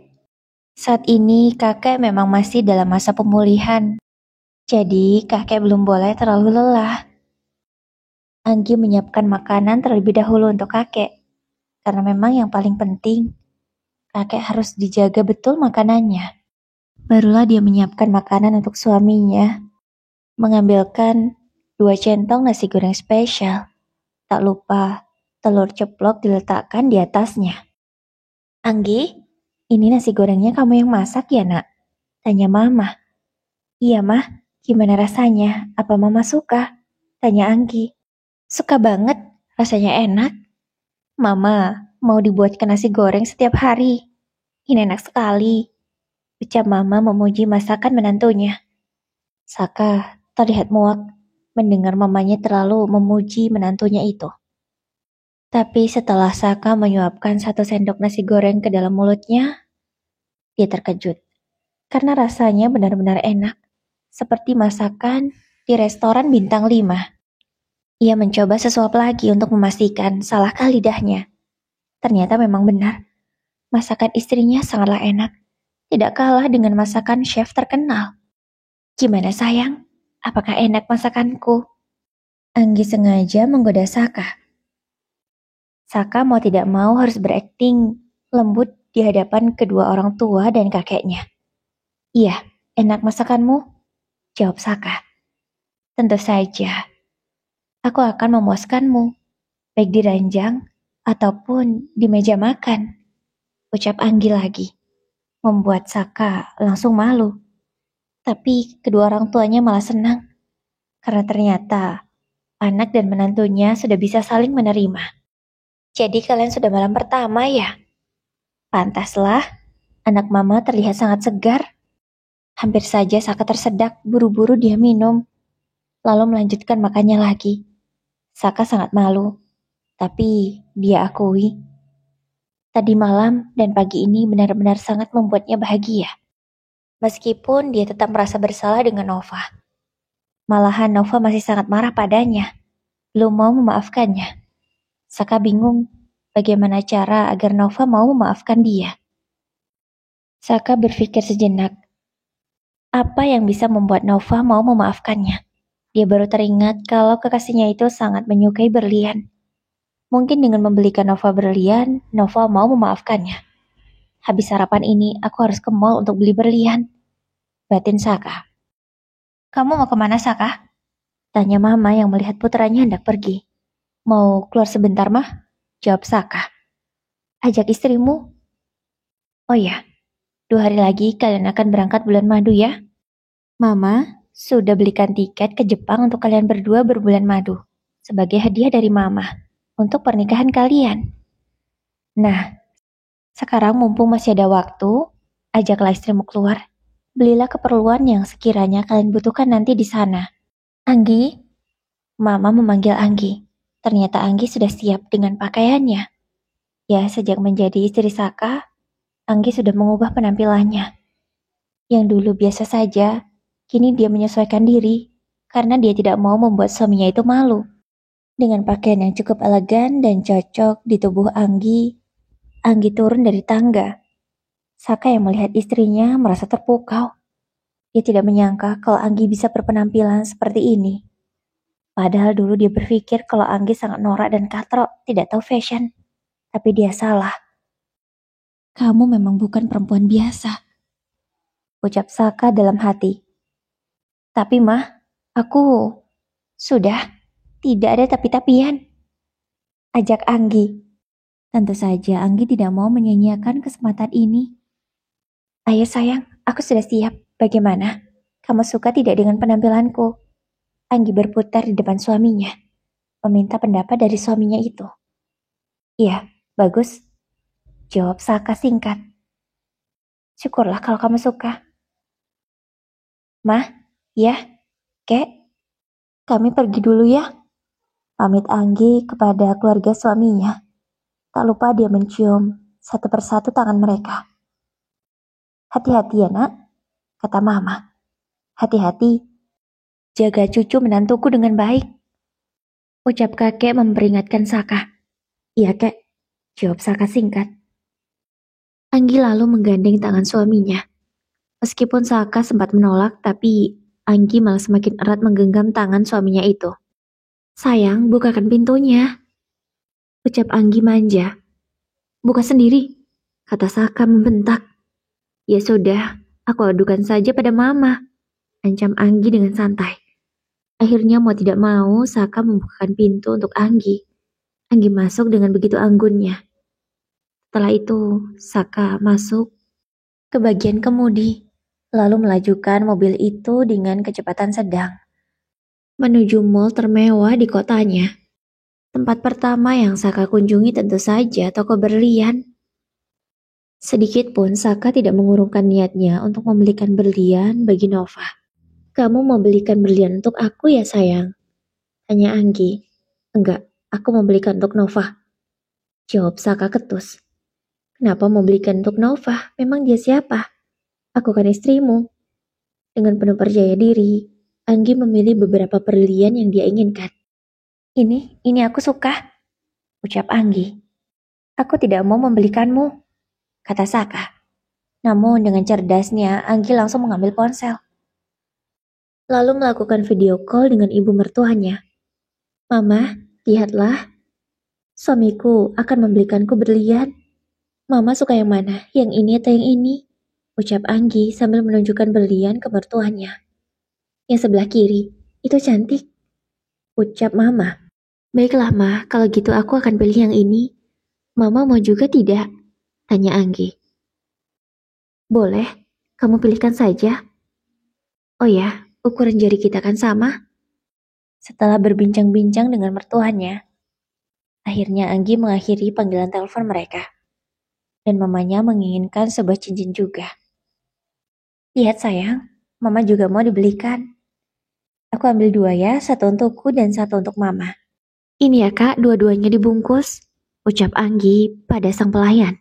Saat ini kakek memang masih dalam masa pemulihan, jadi kakek belum boleh terlalu lelah. Anggi menyiapkan makanan terlebih dahulu untuk kakek, karena memang yang paling penting, kakek harus dijaga betul makanannya. Barulah dia menyiapkan makanan untuk suaminya, mengambilkan 2 centong nasi goreng spesial. Tak lupa, telur ceplok diletakkan di atasnya. Anggi, ini nasi gorengnya kamu yang masak ya nak? Tanya mama. Iya mah, gimana rasanya? Apa mama suka? Tanya Anggi. Suka banget, rasanya enak. Mama, mau dibuatkan nasi goreng setiap hari. Ini enak sekali. Ucap mama memuji masakan menantunya. Saka terlihat muak mendengar mamanya terlalu memuji menantunya itu. Tapi setelah Saka menyuapkan 1 sendok nasi goreng ke dalam mulutnya, dia terkejut. Karena rasanya benar-benar enak. Seperti masakan di restoran bintang 5. Ia mencoba sesuap lagi untuk memastikan salahkah lidahnya. Ternyata memang benar. Masakan istrinya sangatlah enak. Tidak kalah dengan masakan chef terkenal. Gimana sayang? Apakah enak masakanku? Anggi sengaja menggoda Saka. Saka mau tidak mau harus berakting lembut di hadapan kedua orang tua dan kakeknya. Iya, enak masakanmu? Jawab Saka. Tentu saja, aku akan memuaskanmu, baik di ranjang ataupun di meja makan. Ucap Anggi lagi, membuat Saka langsung malu. Tapi kedua orang tuanya malah senang, karena ternyata anak dan menantunya sudah bisa saling menerima. Jadi kalian sudah malam pertama ya? Pantaslah, anak mama terlihat sangat segar. Hampir saja Saka tersedak, buru-buru dia minum, lalu melanjutkan makannya lagi. Saka sangat malu, tapi dia akui. Tadi malam dan pagi ini benar-benar sangat membuatnya bahagia. Meskipun dia tetap merasa bersalah dengan Nova. Malahan Nova masih sangat marah padanya, belum mau memaafkannya. Saka bingung bagaimana cara agar Nova mau memaafkan dia. Saka berpikir sejenak, apa yang bisa membuat Nova mau memaafkannya? Dia baru teringat kalau kekasihnya itu sangat menyukai berlian. Mungkin dengan membelikan Nova berlian, Nova mau memaafkannya. Habis sarapan ini, aku harus ke mall untuk beli berlian. Batin Saka. Kamu mau kemana Saka? Tanya mama yang melihat putranya hendak pergi. Mau keluar sebentar mah? Jawab Saka. Ajak istrimu. Oh ya, 2 hari lagi kalian akan berangkat bulan madu ya? Mama sudah belikan tiket ke Jepang untuk kalian berdua berbulan madu. Sebagai hadiah dari mama. Untuk pernikahan kalian. Nah, sekarang mumpung masih ada waktu, ajaklah istrimu keluar. Belilah keperluan yang sekiranya kalian butuhkan nanti di sana. Anggi? Mama memanggil Anggi. Ternyata Anggi sudah siap dengan pakaiannya. Ya, sejak menjadi istri Saka, Anggi sudah mengubah penampilannya. Yang dulu biasa saja, kini dia menyesuaikan diri karena dia tidak mau membuat suaminya itu malu. Dengan pakaian yang cukup elegan dan cocok di tubuh Anggi, Anggi turun dari tangga. Saka yang melihat istrinya merasa terpukau. Dia tidak menyangka kalau Anggi bisa berpenampilan seperti ini. Padahal dulu dia berpikir kalau Anggi sangat norak dan katrok, tidak tahu fashion. Tapi dia salah. Kamu memang bukan perempuan biasa, ucap Saka dalam hati. Tapi mah, aku sudah tidak ada tapi-tapian. Ajak Anggi. Tentu saja Anggi tidak mau menyia-nyiakan kesempatan ini. Ayo sayang, aku sudah siap. Bagaimana? Kamu suka tidak dengan penampilanku? Anggi berputar di depan suaminya, meminta pendapat dari suaminya itu. Iya, bagus. Jawab Saka singkat. Syukurlah kalau kamu suka. Mah, ya, Kek. Kami pergi dulu ya, pamit Anggi kepada keluarga suaminya. Tak lupa dia mencium satu persatu tangan mereka. Hati-hati ya nak, kata mama. Hati-hati, jaga cucu menantuku dengan baik, ucap kakek memperingatkan Saka. Iya kek, jawab Saka singkat. Anggi lalu menggandeng tangan suaminya. Meskipun Saka sempat menolak, tapi Anggi malah semakin erat menggenggam tangan suaminya itu. Sayang, bukakan pintunya, ucap Anggi manja. Buka sendiri, kata Saka membentak. Ya sudah, aku adukan saja pada mama, ancam Anggi dengan santai. Akhirnya mau tidak mau, Saka membukakan pintu untuk Anggi. Anggi masuk dengan begitu anggunnya. Setelah itu, Saka masuk ke bagian kemudi, lalu melajukan mobil itu dengan kecepatan sedang, menuju mall termewah di kotanya. Tempat pertama yang Saka kunjungi tentu saja toko berlian. Sedikit pun Saka tidak mengurungkan niatnya untuk membelikan berlian bagi Nova. Kamu mau belikan berlian untuk aku ya sayang? Tanya Anggi. Enggak, aku mau belikan untuk Nova, jawab Saka ketus. Kenapa mau belikan untuk Nova? Memang dia siapa? Aku kan istrimu. Dengan penuh percaya diri, Anggi memilih beberapa berlian yang dia inginkan. Ini aku suka, ucap Anggi. Aku tidak mau membelikanmu, kata Saka. Namun dengan cerdasnya, Anggi langsung mengambil ponsel. Lalu melakukan video call dengan ibu mertuanya. Mama, lihatlah. Suamiku akan membelikanku berlian. Mama suka yang mana? Yang ini atau yang ini? Ucap Anggi sambil menunjukkan berlian ke mertuanya. Yang sebelah kiri, itu cantik, ucap Mama. Baiklah Ma, kalau gitu aku akan pilih yang ini. Mama mau juga tidak? Tanya Anggi. Boleh, kamu pilihkan saja. Oh ya, ukuran jari kita kan sama? Setelah berbincang-bincang dengan mertuanya, akhirnya Anggi mengakhiri panggilan telepon mereka. Dan mamanya menginginkan sebuah cincin juga. Lihat sayang, Mama juga mau dibelikan. Aku ambil 2 ya, satu untukku dan satu untuk Mama. Ini ya kak, dua-duanya dibungkus, ucap Anggi pada sang pelayan.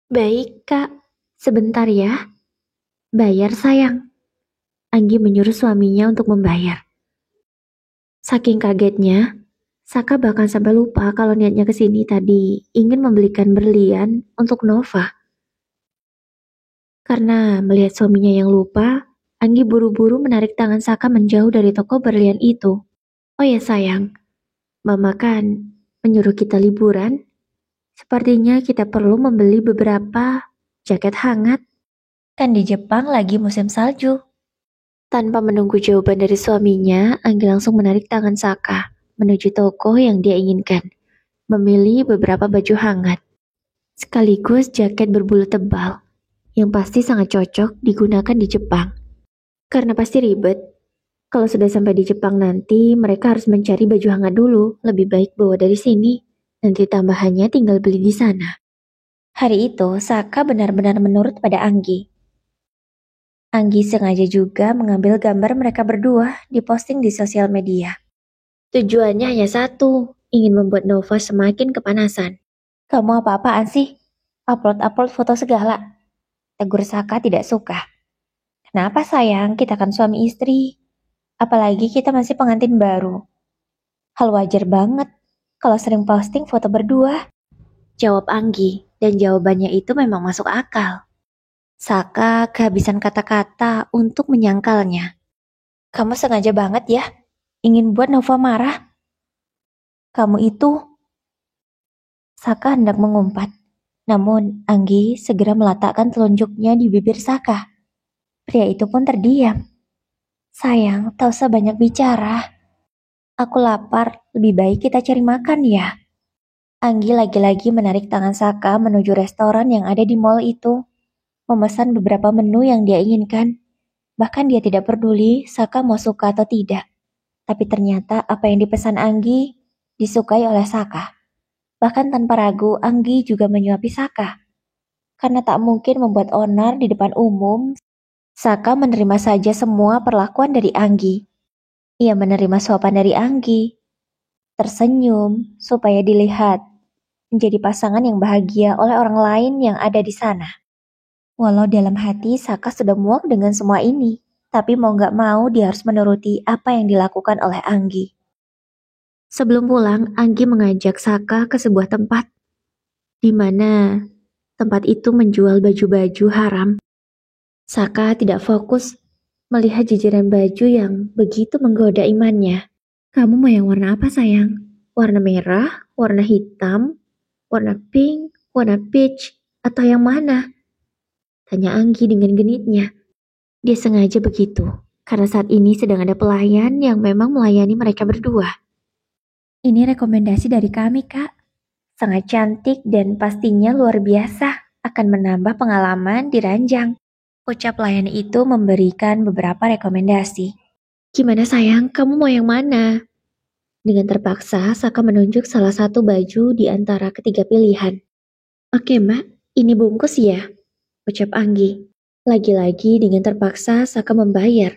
Baik kak, sebentar ya. Bayar sayang. Anggi menyuruh suaminya untuk membayar. Saking kagetnya, Saka bahkan sampai lupa kalau niatnya ke sini tadi ingin membelikan berlian untuk Nova. Karena melihat suaminya yang lupa, Anggi buru-buru menarik tangan Saka menjauh dari toko berlian itu. Oh ya sayang, Mama kan menyuruh kita liburan. Sepertinya kita perlu membeli beberapa jaket hangat. Kan di Jepang lagi musim salju. Tanpa menunggu jawaban dari suaminya, Anggi langsung menarik tangan Saka menuju toko yang dia inginkan. Memilih beberapa baju hangat, sekaligus jaket berbulu tebal, yang pasti sangat cocok digunakan di Jepang. Karena pasti ribet. Kalau sudah sampai di Jepang nanti, mereka harus mencari baju hangat dulu. Lebih baik bawa dari sini. Nanti tambahannya tinggal beli di sana. Hari itu, Saka benar-benar menurut pada Anggi. Anggi sengaja juga mengambil gambar mereka berdua diposting di sosial media. Tujuannya hanya satu, ingin membuat Nova semakin kepanasan. Kamu apa-apaan sih? Upload-upload foto segala. Tegur Saka tidak suka. Kenapa sayang, kita kan suami istri. Apalagi kita masih pengantin baru. Hal wajar banget kalau sering posting foto berdua. Jawab Anggi, dan jawabannya itu memang masuk akal. Saka kehabisan kata-kata untuk menyangkalnya. Kamu sengaja banget ya, ingin buat Nova marah. Kamu itu... Saka hendak mengumpat, namun Anggi segera meletakkan telunjuknya di bibir Saka. Pria itu pun terdiam. Sayang, tak usah banyak bicara. Aku lapar, lebih baik kita cari makan ya. Anggi lagi-lagi menarik tangan Saka menuju restoran yang ada di mall itu. Memesan beberapa menu yang dia inginkan. Bahkan dia tidak peduli Saka mau suka atau tidak. Tapi ternyata apa yang dipesan Anggi disukai oleh Saka. Bahkan tanpa ragu Anggi juga menyuapi Saka. Karena tak mungkin membuat onar di depan umum, Saka menerima saja semua perlakuan dari Anggi. Ia menerima suapan dari Anggi, tersenyum supaya dilihat menjadi pasangan yang bahagia oleh orang lain yang ada di sana. Walau dalam hati Saka sudah muak dengan semua ini, tapi mau gak mau dia harus menuruti apa yang dilakukan oleh Anggi. Sebelum pulang, Anggi mengajak Saka ke sebuah tempat, di mana tempat itu menjual baju-baju haram. Saka tidak fokus melihat jajaran baju yang begitu menggoda imannya. Kamu mau yang warna apa sayang? Warna merah, warna hitam, warna pink, warna peach, atau yang mana? Tanya Anggi dengan genitnya. Dia sengaja begitu, karena saat ini sedang ada pelayan yang memang melayani mereka berdua. Ini rekomendasi dari kami, Kak. Sangat cantik dan pastinya luar biasa, akan menambah pengalaman di ranjang. Ucap pelayan itu memberikan beberapa rekomendasi. Gimana sayang, kamu mau yang mana? Dengan terpaksa, Saka menunjuk salah satu baju di antara ketiga pilihan. Oke, Mbak, ini bungkus ya, ucap Anggi. Lagi-lagi dengan terpaksa Saka membayar.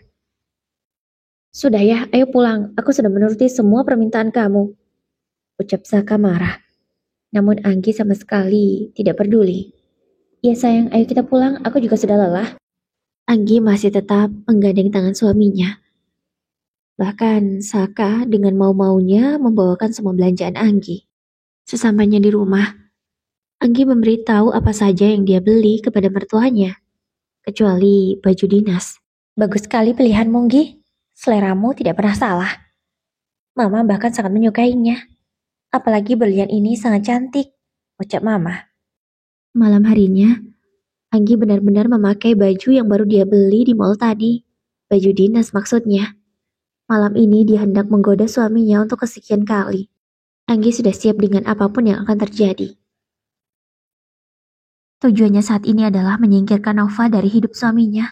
Sudah ya, ayo pulang. Aku sudah menuruti semua permintaan kamu, ucap Saka marah. Namun Anggi sama sekali tidak peduli. Ya sayang, ayo kita pulang. Aku juga sudah lelah. Anggi masih tetap menggandeng tangan suaminya. Bahkan Saka dengan mau-maunya membawakan semua belanjaan Anggi. Sesampainya di rumah, Anggi memberitahu apa saja yang dia beli kepada mertuanya. Kecuali baju dinas. Bagus sekali pilihanmu, Nggi. Seleramu tidak pernah salah. Mama bahkan sangat menyukainya. Apalagi berlian ini sangat cantik, ucap Mama. Malam harinya, Anggi benar-benar memakai baju yang baru dia beli di mall tadi. Baju dinas maksudnya. Malam ini dia hendak menggoda suaminya untuk kesekian kali. Anggi sudah siap dengan apapun yang akan terjadi. Tujuannya saat ini adalah menyingkirkan Nova dari hidup suaminya.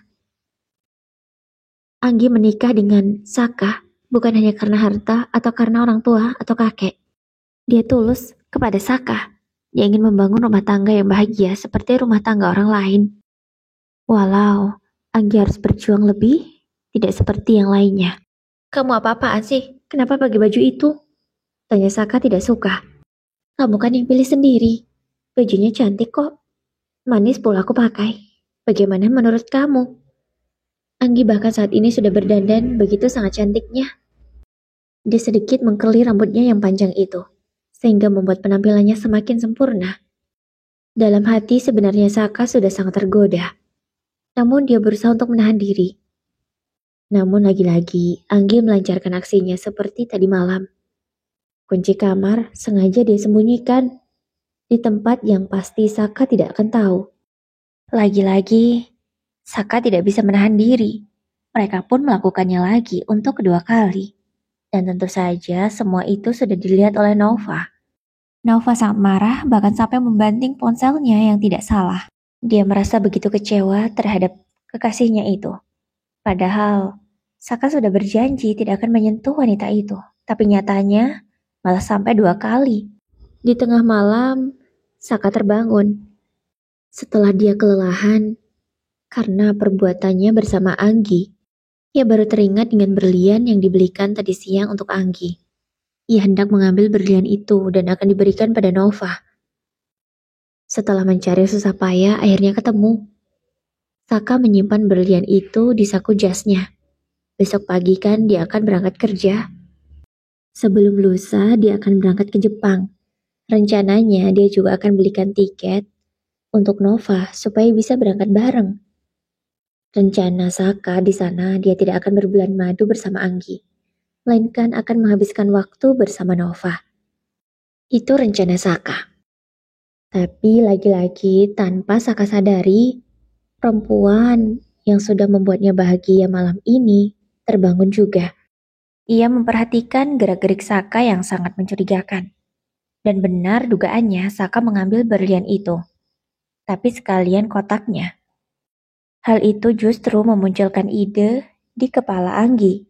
Anggi menikah dengan Saka bukan hanya karena harta atau karena orang tua atau kakek. Dia tulus kepada Saka. Dia ingin membangun rumah tangga yang bahagia seperti rumah tangga orang lain. Walau Anggi harus berjuang lebih, tidak seperti yang lainnya. Kamu apa-apaan sih? Kenapa pakai baju itu? Tanya Saka tidak suka. Kamu kan yang pilih sendiri. Bajunya cantik kok. Manis pula aku pakai. Bagaimana menurut kamu? Anggi bahkan saat ini sudah berdandan begitu sangat cantiknya. Dia sedikit mengkerli rambutnya yang panjang itu, sehingga membuat penampilannya semakin sempurna. Dalam hati sebenarnya Saka sudah sangat tergoda. Namun dia berusaha untuk menahan diri. Namun lagi-lagi Anggi melancarkan aksinya seperti tadi malam. Kunci kamar sengaja dia sembunyikan di tempat yang pasti Saka tidak akan tahu. Lagi-lagi, Saka tidak bisa menahan diri. Mereka pun melakukannya lagi untuk kedua kali. Dan tentu saja semua itu sudah dilihat oleh Nova. Nova sangat marah bahkan sampai membanting ponselnya yang tidak salah. Dia merasa begitu kecewa terhadap kekasihnya itu. Padahal, Saka sudah berjanji tidak akan menyentuh wanita itu. Tapi nyatanya, malah sampai 2 kali. Di tengah malam, Saka terbangun. Setelah dia kelelahan, karena perbuatannya bersama Anggi, ia baru teringat dengan berlian yang dibelikan tadi siang untuk Anggi. Ia hendak mengambil berlian itu dan akan diberikan pada Nova. Setelah mencari susah payah, akhirnya ketemu. Saka menyimpan berlian itu di saku jasnya. Besok pagi kan dia akan berangkat kerja. Sebelum lusa, dia akan berangkat ke Jepang. Rencananya dia juga akan belikan tiket untuk Nova supaya bisa berangkat bareng. Rencana Saka di sana dia tidak akan berbulan madu bersama Anggi, melainkan akan menghabiskan waktu bersama Nova. Itu rencana Saka. Tapi lagi-lagi tanpa Saka sadari, perempuan yang sudah membuatnya bahagia malam ini terbangun juga. Ia memperhatikan gerak-gerik Saka yang sangat mencurigakan. Dan benar dugaannya Saka mengambil berlian itu. Tapi sekalian kotaknya. Hal itu justru memunculkan ide di kepala Anggi.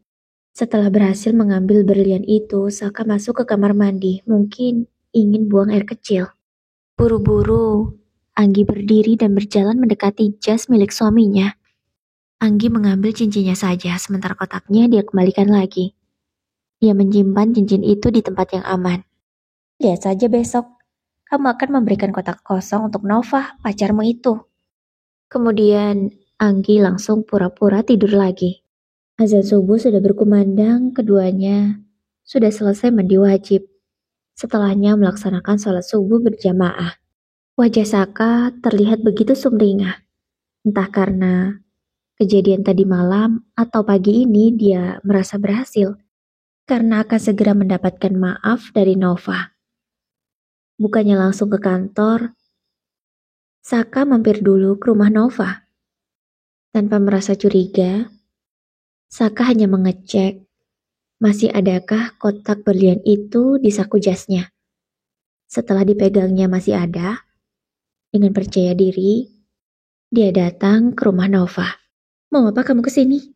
Setelah berhasil mengambil berlian itu, Saka masuk ke kamar mandi, mungkin ingin buang air kecil. Buru-buru, Anggi berdiri dan berjalan mendekati jas milik suaminya. Anggi mengambil cincinnya saja, sementara kotaknya dia kembalikan lagi. Dia menyimpan cincin itu di tempat yang aman. Lihat saja besok, kamu akan memberikan kotak kosong untuk Nova, pacarmu itu. Kemudian Anggi langsung pura-pura tidur lagi. Azan subuh sudah berkumandang, keduanya sudah selesai mandi wajib. Setelahnya melaksanakan sholat subuh berjamaah. Wajah Saka terlihat begitu sumringah. Entah karena kejadian tadi malam atau pagi ini dia merasa berhasil. Karena akan segera mendapatkan maaf dari Nova. Bukannya langsung ke kantor, Saka mampir dulu ke rumah Nova. Tanpa merasa curiga, Saka hanya mengecek masih adakah kotak berlian itu di saku jasnya. Setelah dipegangnya masih ada, dengan percaya diri, dia datang ke rumah Nova. Mau apa kamu kesini?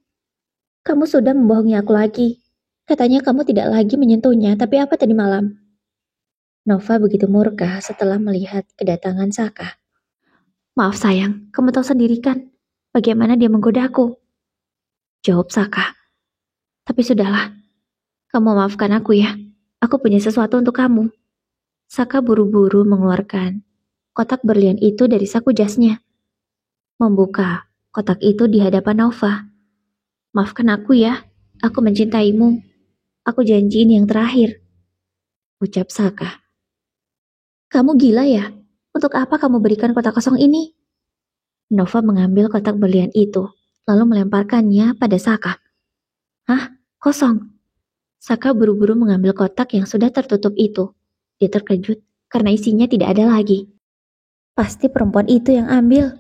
Kamu sudah membohongi aku lagi. Katanya kamu tidak lagi menyentuhnya, tapi apa tadi malam? Nova begitu murka setelah melihat kedatangan Saka. Maaf sayang, kamu tahu sendiri kan bagaimana dia menggodaku. Jawab Saka. Tapi sudahlah, kamu maafkan aku ya. Aku punya sesuatu untuk kamu. Saka buru-buru mengeluarkan kotak berlian itu dari saku jasnya. Membuka kotak itu di hadapan Nova. Maafkan aku ya, aku mencintaimu. Aku janji ini yang terakhir. Ucap Saka. Kamu gila ya? Untuk apa kamu berikan kotak kosong ini? Nova mengambil kotak berlian itu, lalu melemparkannya pada Saka. Hah? Kosong? Saka buru-buru mengambil kotak yang sudah tertutup itu. Dia terkejut karena isinya tidak ada lagi. Pasti perempuan itu yang ambil.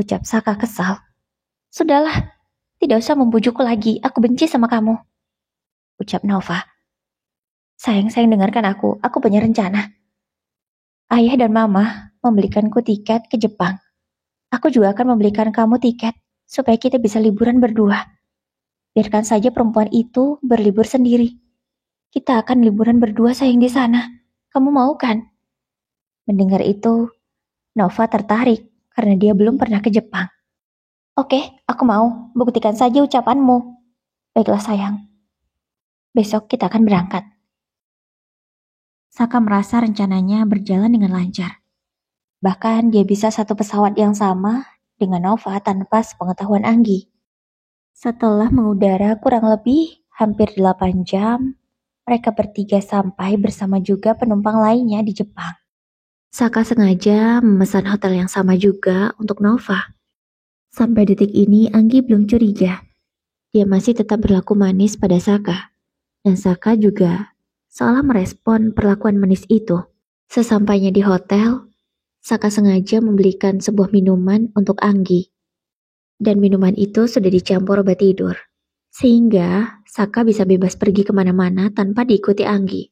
Ucap Saka kesal. Sudahlah, tidak usah membujukku lagi. Aku benci sama kamu. Ucap Nova. Sayang, dengarkan aku. Aku punya rencana. Ayah dan mama membelikanku tiket ke Jepang. Aku juga akan membelikan kamu tiket supaya kita bisa liburan berdua. Biarkan saja perempuan itu berlibur sendiri. Kita akan liburan berdua sayang di sana. Kamu mau kan? Mendengar itu, Nova tertarik karena dia belum pernah ke Jepang. Oke, aku mau. Buktikan saja ucapanmu. Baiklah sayang. Besok kita akan berangkat. Saka merasa rencananya berjalan dengan lancar. Bahkan dia bisa satu pesawat yang sama dengan Nova tanpa sepengetahuan Anggi. Setelah mengudara kurang lebih hampir 8 jam, mereka bertiga sampai bersama juga penumpang lainnya di Jepang. Saka sengaja memesan hotel yang sama juga untuk Nova. Sampai detik ini Anggi belum curiga. Dia masih tetap berlaku manis pada Saka. Dan Saka juga seolah merespon perlakuan manis itu. Sesampainya di hotel, Saka sengaja membelikan sebuah minuman untuk Anggi. Dan minuman itu sudah dicampur obat tidur. Sehingga Saka bisa bebas pergi kemana-mana tanpa diikuti Anggi.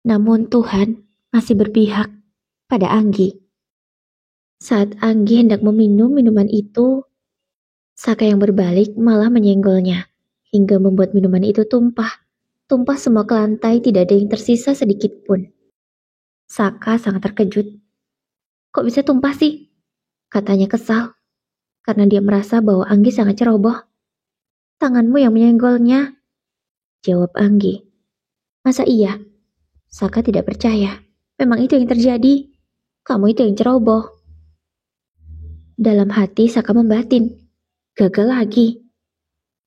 Namun Tuhan masih berpihak pada Anggi. Saat Anggi hendak meminum minuman itu, Saka yang berbalik malah menyenggolnya, hingga membuat minuman itu tumpah. Tumpah semua ke lantai, tidak ada yang tersisa sedikit pun. Saka sangat terkejut. Kok bisa tumpah sih? Katanya kesal, karena dia merasa bahwa Anggi sangat ceroboh. Tanganmu yang menyenggolnya, jawab Anggi. Masa iya? Saka tidak percaya. Memang itu yang terjadi. Kamu itu yang ceroboh. Dalam hati Saka membatin. Gagal lagi.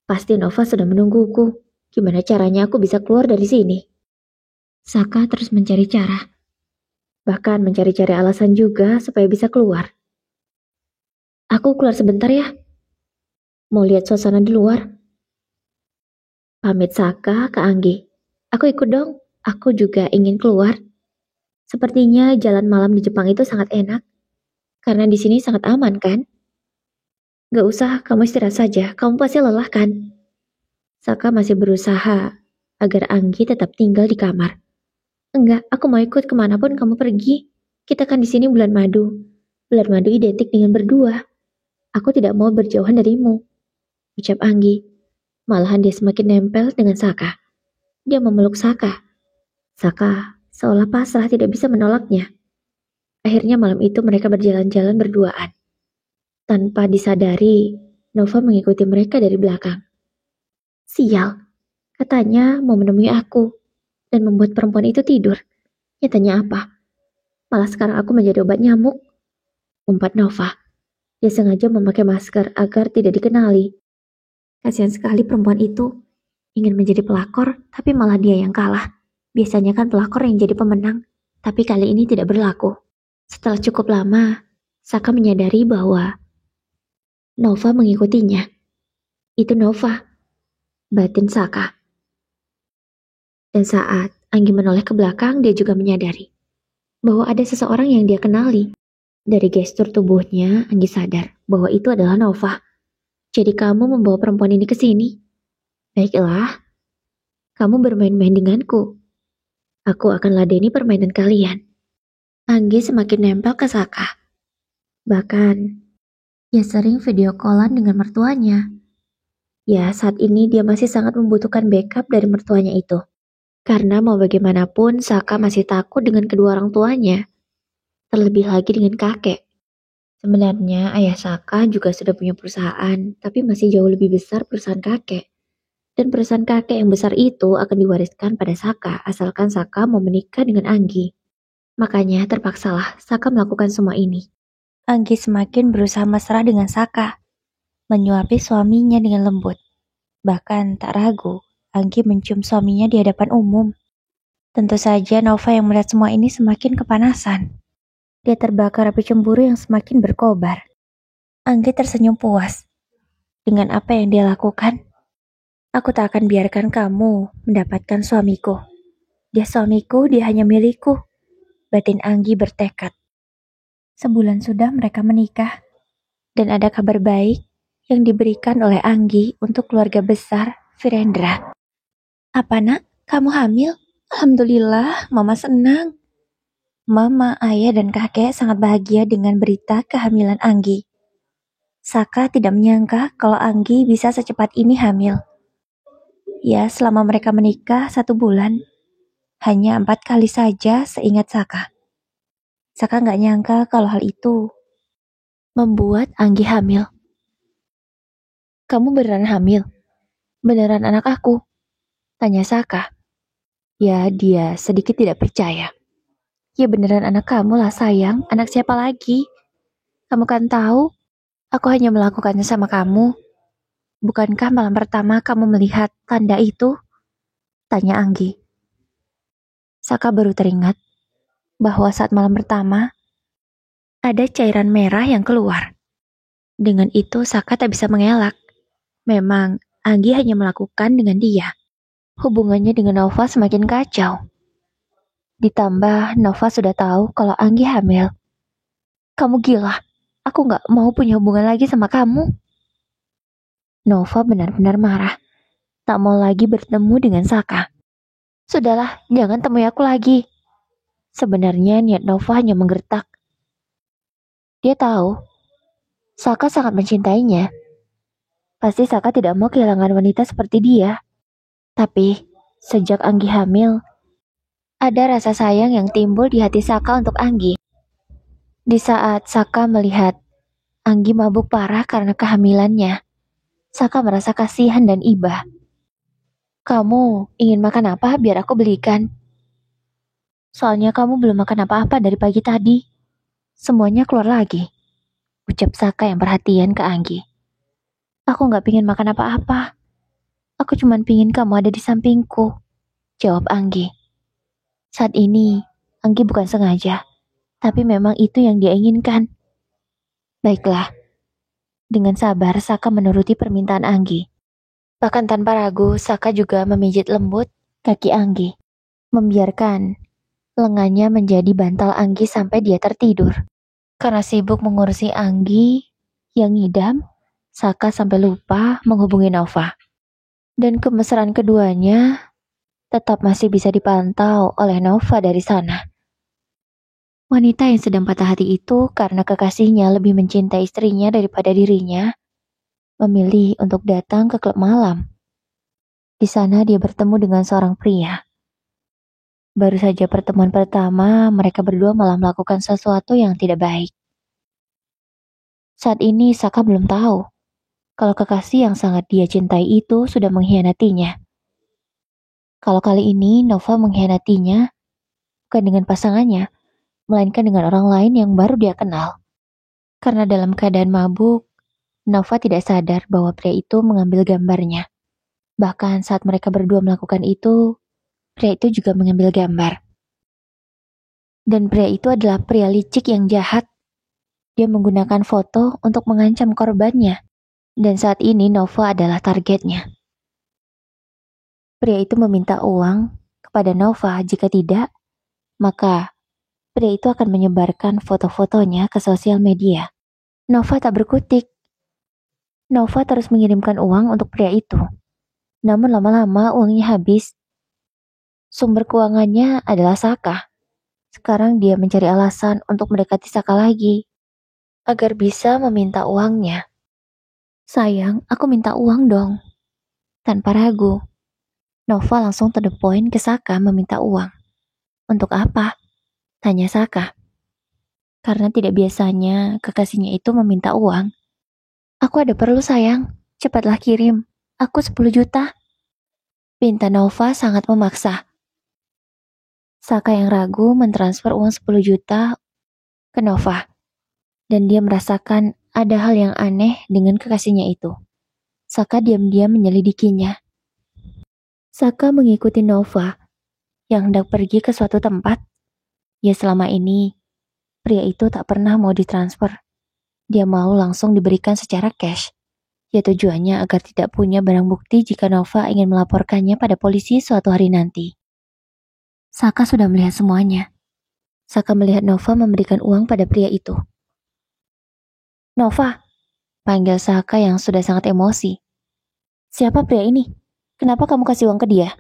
Pasti Nova sudah menungguku. Gimana caranya aku bisa keluar dari sini? Saka terus mencari cara. Bahkan mencari-cari alasan juga supaya bisa keluar. Aku keluar sebentar ya. Mau lihat suasana di luar. Pamit Saka ke Anggi. Aku ikut dong. Aku juga ingin keluar. Sepertinya jalan malam di Jepang itu sangat enak. Karena di sini sangat aman kan? Gak usah, kamu istirahat saja. Kamu pasti lelah kan? Saka masih berusaha agar Anggi tetap tinggal di kamar. Enggak, aku mau ikut kemanapun kamu pergi. Kita kan di sini bulan madu. Bulan madu identik dengan berdua. Aku tidak mau berjauhan darimu. Ucap Anggi. Malahan dia semakin nempel dengan Saka. Dia memeluk Saka. Saka seolah pasrah tidak bisa menolaknya. Akhirnya malam itu mereka berjalan-jalan berduaan. Tanpa disadari, Nova mengikuti mereka dari belakang. Sial, Katanya mau menemui aku dan membuat perempuan itu tidur. Nyatanya apa? Malah sekarang aku menjadi obat nyamuk. Umpat Nova. Dia sengaja memakai masker agar tidak dikenali. Kasihan sekali perempuan itu. Ingin menjadi pelakor, tapi malah dia yang kalah. Biasanya kan pelakor yang jadi pemenang, tapi kali ini tidak berlaku. Setelah cukup lama, Saka menyadari bahwa Nova mengikutinya. Itu Nova, batin Saka. Dan saat Anggi menoleh ke belakang, dia juga menyadari bahwa ada seseorang yang dia kenali. Dari gestur tubuhnya, Anggi sadar bahwa itu adalah Nova. Jadi kamu membawa perempuan ini ke sini? Baiklah, kamu bermain-main denganku. Aku akan ladeni permainan kalian. Anggi semakin nempel ke Saka. Bahkan, ia sering video callan dengan mertuanya. Ya, saat ini dia masih sangat membutuhkan backup dari mertuanya itu. Karena mau bagaimanapun, Saka masih takut dengan kedua orang tuanya. Terlebih lagi dengan kakek. Sebenarnya ayah Saka juga sudah punya perusahaan, tapi masih jauh lebih besar perusahaan kakek. Dan perusahaan kakek yang besar itu akan diwariskan pada Saka, asalkan Saka mau menikah dengan Anggi. Makanya terpaksalah Saka melakukan semua ini. Anggi semakin berusaha mesra dengan Saka, menyuapi suaminya dengan lembut. Bahkan tak ragu, Anggi mencium suaminya di hadapan umum. Tentu saja Nova yang melihat semua ini semakin kepanasan. Dia terbakar api cemburu yang semakin berkobar. Anggi tersenyum puas dengan apa yang dia lakukan. Aku tak akan biarkan kamu mendapatkan suamiku. Dia suamiku, dia hanya milikku. Batin Anggi bertekad. Sebulan sudah mereka menikah. Dan ada kabar baik yang diberikan oleh Anggi untuk keluarga besar Virendra. Apa nak? Kamu hamil? Alhamdulillah, Mama senang. Mama, ayah, dan kakek sangat bahagia dengan berita kehamilan Anggi. Saka tidak menyangka kalau Anggi bisa secepat ini hamil. Ya, selama mereka menikah 1 bulan, hanya 4 kali saja seingat Saka. Saka nggak nyangka kalau hal itu membuat Anggi hamil. Kamu beneran hamil? Beneran anak aku? Tanya Saka. Ya, dia sedikit tidak percaya. Ya beneran anak kamu lah sayang, anak siapa lagi? Kamu kan tahu, aku hanya melakukannya sama kamu. Bukankah malam pertama kamu melihat tanda itu? Tanya Anggi. Saka baru teringat bahwa saat malam pertama, ada cairan merah yang keluar. Dengan itu Saka tak bisa mengelak. Memang Anggi hanya melakukan dengan dia. Hubungannya dengan Nova semakin kacau. Ditambah Nova sudah tahu kalau Anggi hamil. Kamu gila, aku gak mau punya hubungan lagi sama kamu. Nova benar-benar marah. Tak mau lagi bertemu dengan Saka. Sudahlah, jangan temui aku lagi. Sebenarnya niat Nova hanya menggertak. Dia tahu, Saka sangat mencintainya. Pasti Saka tidak mau kehilangan wanita seperti dia. Tapi, sejak Anggi hamil, ada rasa sayang yang timbul di hati Saka untuk Anggi. Di saat Saka melihat Anggi mabuk parah karena kehamilannya, Saka merasa kasihan dan iba. Kamu ingin makan apa biar aku belikan? Soalnya kamu belum makan apa-apa dari pagi tadi. Semuanya keluar lagi. Ucap Saka yang perhatian ke Anggi. Aku gak pingin makan apa-apa. Aku cuma pingin kamu ada di sampingku. Jawab Anggi. Saat ini, Anggi bukan sengaja. Tapi memang itu yang dia inginkan. Baiklah. Dengan sabar, Saka menuruti permintaan Anggi. Bahkan tanpa ragu, Saka juga memijit lembut kaki Anggi. Membiarkan lengannya menjadi bantal Anggi sampai dia tertidur. Karena sibuk mengurusi Anggi yang ngidam, Saka sampai lupa menghubungi Nova. Dan kemesraan keduanya tetap masih bisa dipantau oleh Nova dari sana. Wanita yang sedang patah hati itu karena kekasihnya lebih mencintai istrinya daripada dirinya, memilih untuk datang ke klub malam. Di sana dia bertemu dengan seorang pria. Baru saja pertemuan pertama, mereka berdua malah melakukan sesuatu yang tidak baik. Saat ini Saka belum tahu kalau kekasih yang sangat dia cintai itu sudah mengkhianatinya. Kalau kali ini Nova mengkhianatinya bukan dengan pasangannya, melainkan dengan orang lain yang baru dia kenal. Karena dalam keadaan mabuk, Nova tidak sadar bahwa pria itu mengambil gambarnya. Bahkan saat mereka berdua melakukan itu, pria itu juga mengambil gambar. Dan pria itu adalah pria licik yang jahat. Dia menggunakan foto untuk mengancam korbannya. Dan saat ini Nova adalah targetnya. Pria itu meminta uang kepada Nova. Jika tidak, maka pria itu akan menyebarkan foto-fotonya ke sosial media. Nova tak berkutik. Nova terus mengirimkan uang untuk pria itu. Namun lama-lama uangnya habis. Sumber keuangannya adalah Saka. Sekarang dia mencari alasan untuk mendekati Saka lagi, agar bisa meminta uangnya. Sayang, aku minta uang dong. Tanpa ragu, Nova langsung to the point ke Saka meminta uang. Untuk apa? Tanya Saka. Karena tidak biasanya kekasihnya itu meminta uang. Aku ada perlu sayang, cepatlah kirim. Aku 10 juta. Pinta Nova sangat memaksa. Saka yang ragu mentransfer uang 10 juta ke Nova. Dan dia merasakan ada hal yang aneh dengan kekasihnya itu. Saka diam-diam menyelidikinya. Saka mengikuti Nova yang hendak pergi ke suatu tempat. Ya selama ini, pria itu tak pernah mau ditransfer. Dia mau langsung diberikan secara cash. Ya tujuannya agar tidak punya barang bukti jika Nova ingin melaporkannya pada polisi suatu hari nanti. Saka sudah melihat semuanya. Saka melihat Nova memberikan uang pada pria itu. Nova, panggil Saka yang sudah sangat emosi. Siapa pria ini? Kenapa kamu kasih uang ke dia?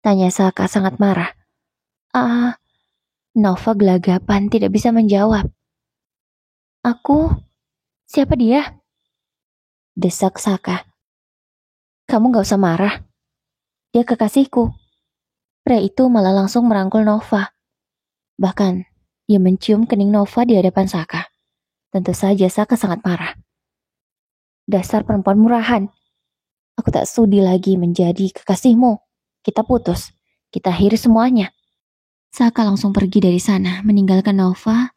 Tanya Saka sangat marah. Nova gelagapan tidak bisa menjawab. Aku? Siapa dia? Desak Saka. Kamu gak usah marah. Dia kekasihku. Pria itu malah langsung merangkul Nova. Bahkan, dia mencium kening Nova di hadapan Saka. Tentu saja Saka sangat marah. Dasar perempuan murahan. Aku tak sudi lagi menjadi kekasihmu. Kita putus. Kita akhiri semuanya. Saka langsung pergi dari sana, meninggalkan Nova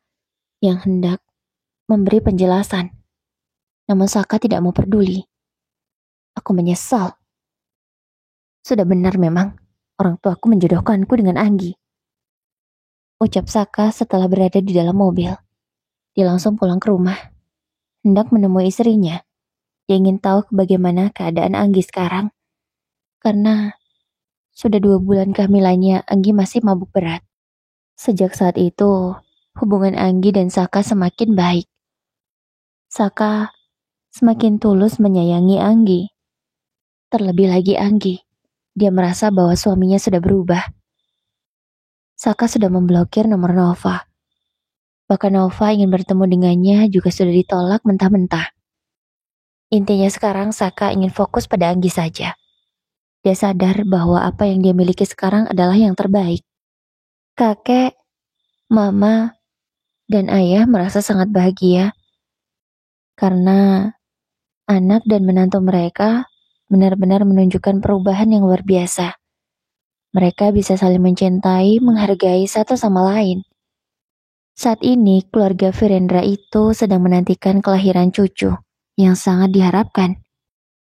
yang hendak memberi penjelasan. Namun Saka tidak mau peduli. Aku menyesal. Sudah benar memang, orang tuaku menjodohkanku dengan Anggi. Ucap Saka setelah berada di dalam mobil. Dia langsung pulang ke rumah. Hendak menemui istrinya. Dia ingin tahu bagaimana keadaan Anggi sekarang. Karena sudah 2 bulan kehamilannya, Anggi masih mabuk berat. Sejak saat itu, hubungan Anggi dan Saka semakin baik. Saka semakin tulus menyayangi Anggi. Terlebih lagi Anggi. Dia merasa bahwa suaminya sudah berubah. Saka sudah memblokir nomor Nova. Bahkan Nova ingin bertemu dengannya juga sudah ditolak mentah-mentah. Intinya sekarang Saka ingin fokus pada Anggi saja. Dia sadar bahwa apa yang dia miliki sekarang adalah yang terbaik. Kakek, mama, dan ayah merasa sangat bahagia. Karena anak dan menantu mereka benar-benar menunjukkan perubahan yang luar biasa. Mereka bisa saling mencintai, menghargai satu sama lain. Saat ini, keluarga Virendra itu sedang menantikan kelahiran cucu yang sangat diharapkan.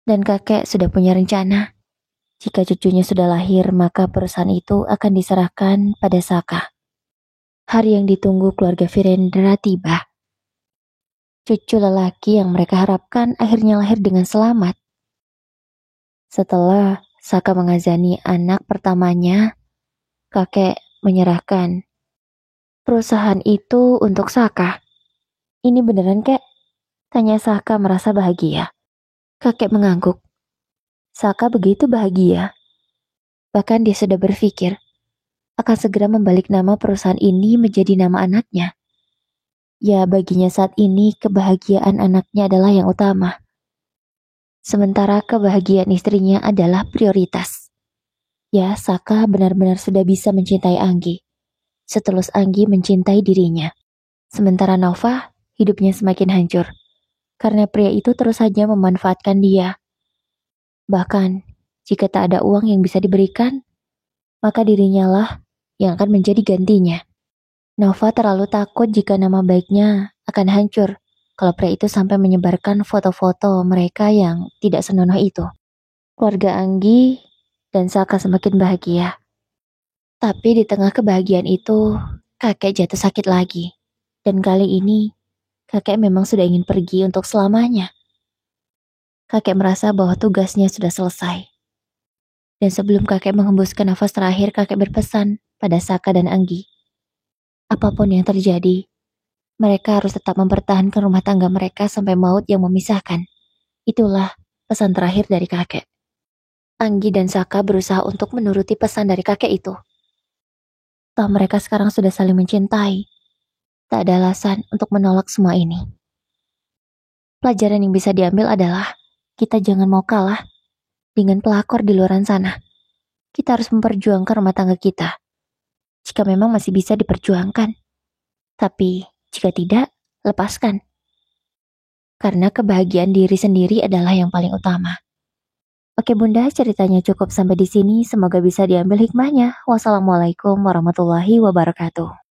Dan kakek sudah punya rencana. Jika cucunya sudah lahir, maka perusahaan itu akan diserahkan pada Saka. Hari yang ditunggu keluarga Virendra tiba. Cucu lelaki yang mereka harapkan akhirnya lahir dengan selamat. Setelah Saka mengazani anak pertamanya, kakek menyerahkan perusahaan itu untuk Saka. Ini beneran, Kek? Tanya Saka merasa bahagia. Kakek mengangguk. Saka begitu bahagia. Bahkan dia sudah berpikir akan segera membalik nama perusahaan ini menjadi nama anaknya. Ya, baginya saat ini kebahagiaan anaknya adalah yang utama. Sementara kebahagiaan istrinya adalah prioritas. Ya, Saka benar-benar sudah bisa mencintai Anggi. Setulus Anggi mencintai dirinya. Sementara Nova, hidupnya semakin hancur. Karena pria itu terus saja memanfaatkan dia. Bahkan, Jika tak ada uang yang bisa diberikan, maka dirinya lah yang akan menjadi gantinya. Nova terlalu takut jika nama baiknya akan hancur kalau pria itu sampai menyebarkan foto-foto mereka yang tidak senonoh itu. Keluarga Anggi dan Saka semakin bahagia. Tapi di tengah kebahagiaan itu, kakek jatuh sakit lagi. Dan kali ini, kakek memang sudah ingin pergi untuk selamanya. Kakek merasa bahwa tugasnya sudah selesai. Dan sebelum kakek menghembuskan nafas terakhir, kakek berpesan pada Saka dan Anggi. Apapun yang terjadi, mereka harus tetap mempertahankan rumah tangga mereka sampai maut yang memisahkan. Itulah pesan terakhir dari kakek. Anggi dan Saka berusaha untuk menuruti pesan dari kakek itu. Toh mereka sekarang sudah saling mencintai. Tak ada alasan untuk menolak semua ini. Pelajaran yang bisa diambil adalah kita jangan mau kalah dengan pelakor di luar sana. Kita harus memperjuangkan rumah tangga kita. Jika memang masih bisa diperjuangkan. Tapi jika tidak, lepaskan. Karena kebahagiaan diri sendiri adalah yang paling utama. Oke Bunda, ceritanya cukup sampai di sini. Semoga bisa diambil hikmahnya. Wassalamualaikum warahmatullahi wabarakatuh.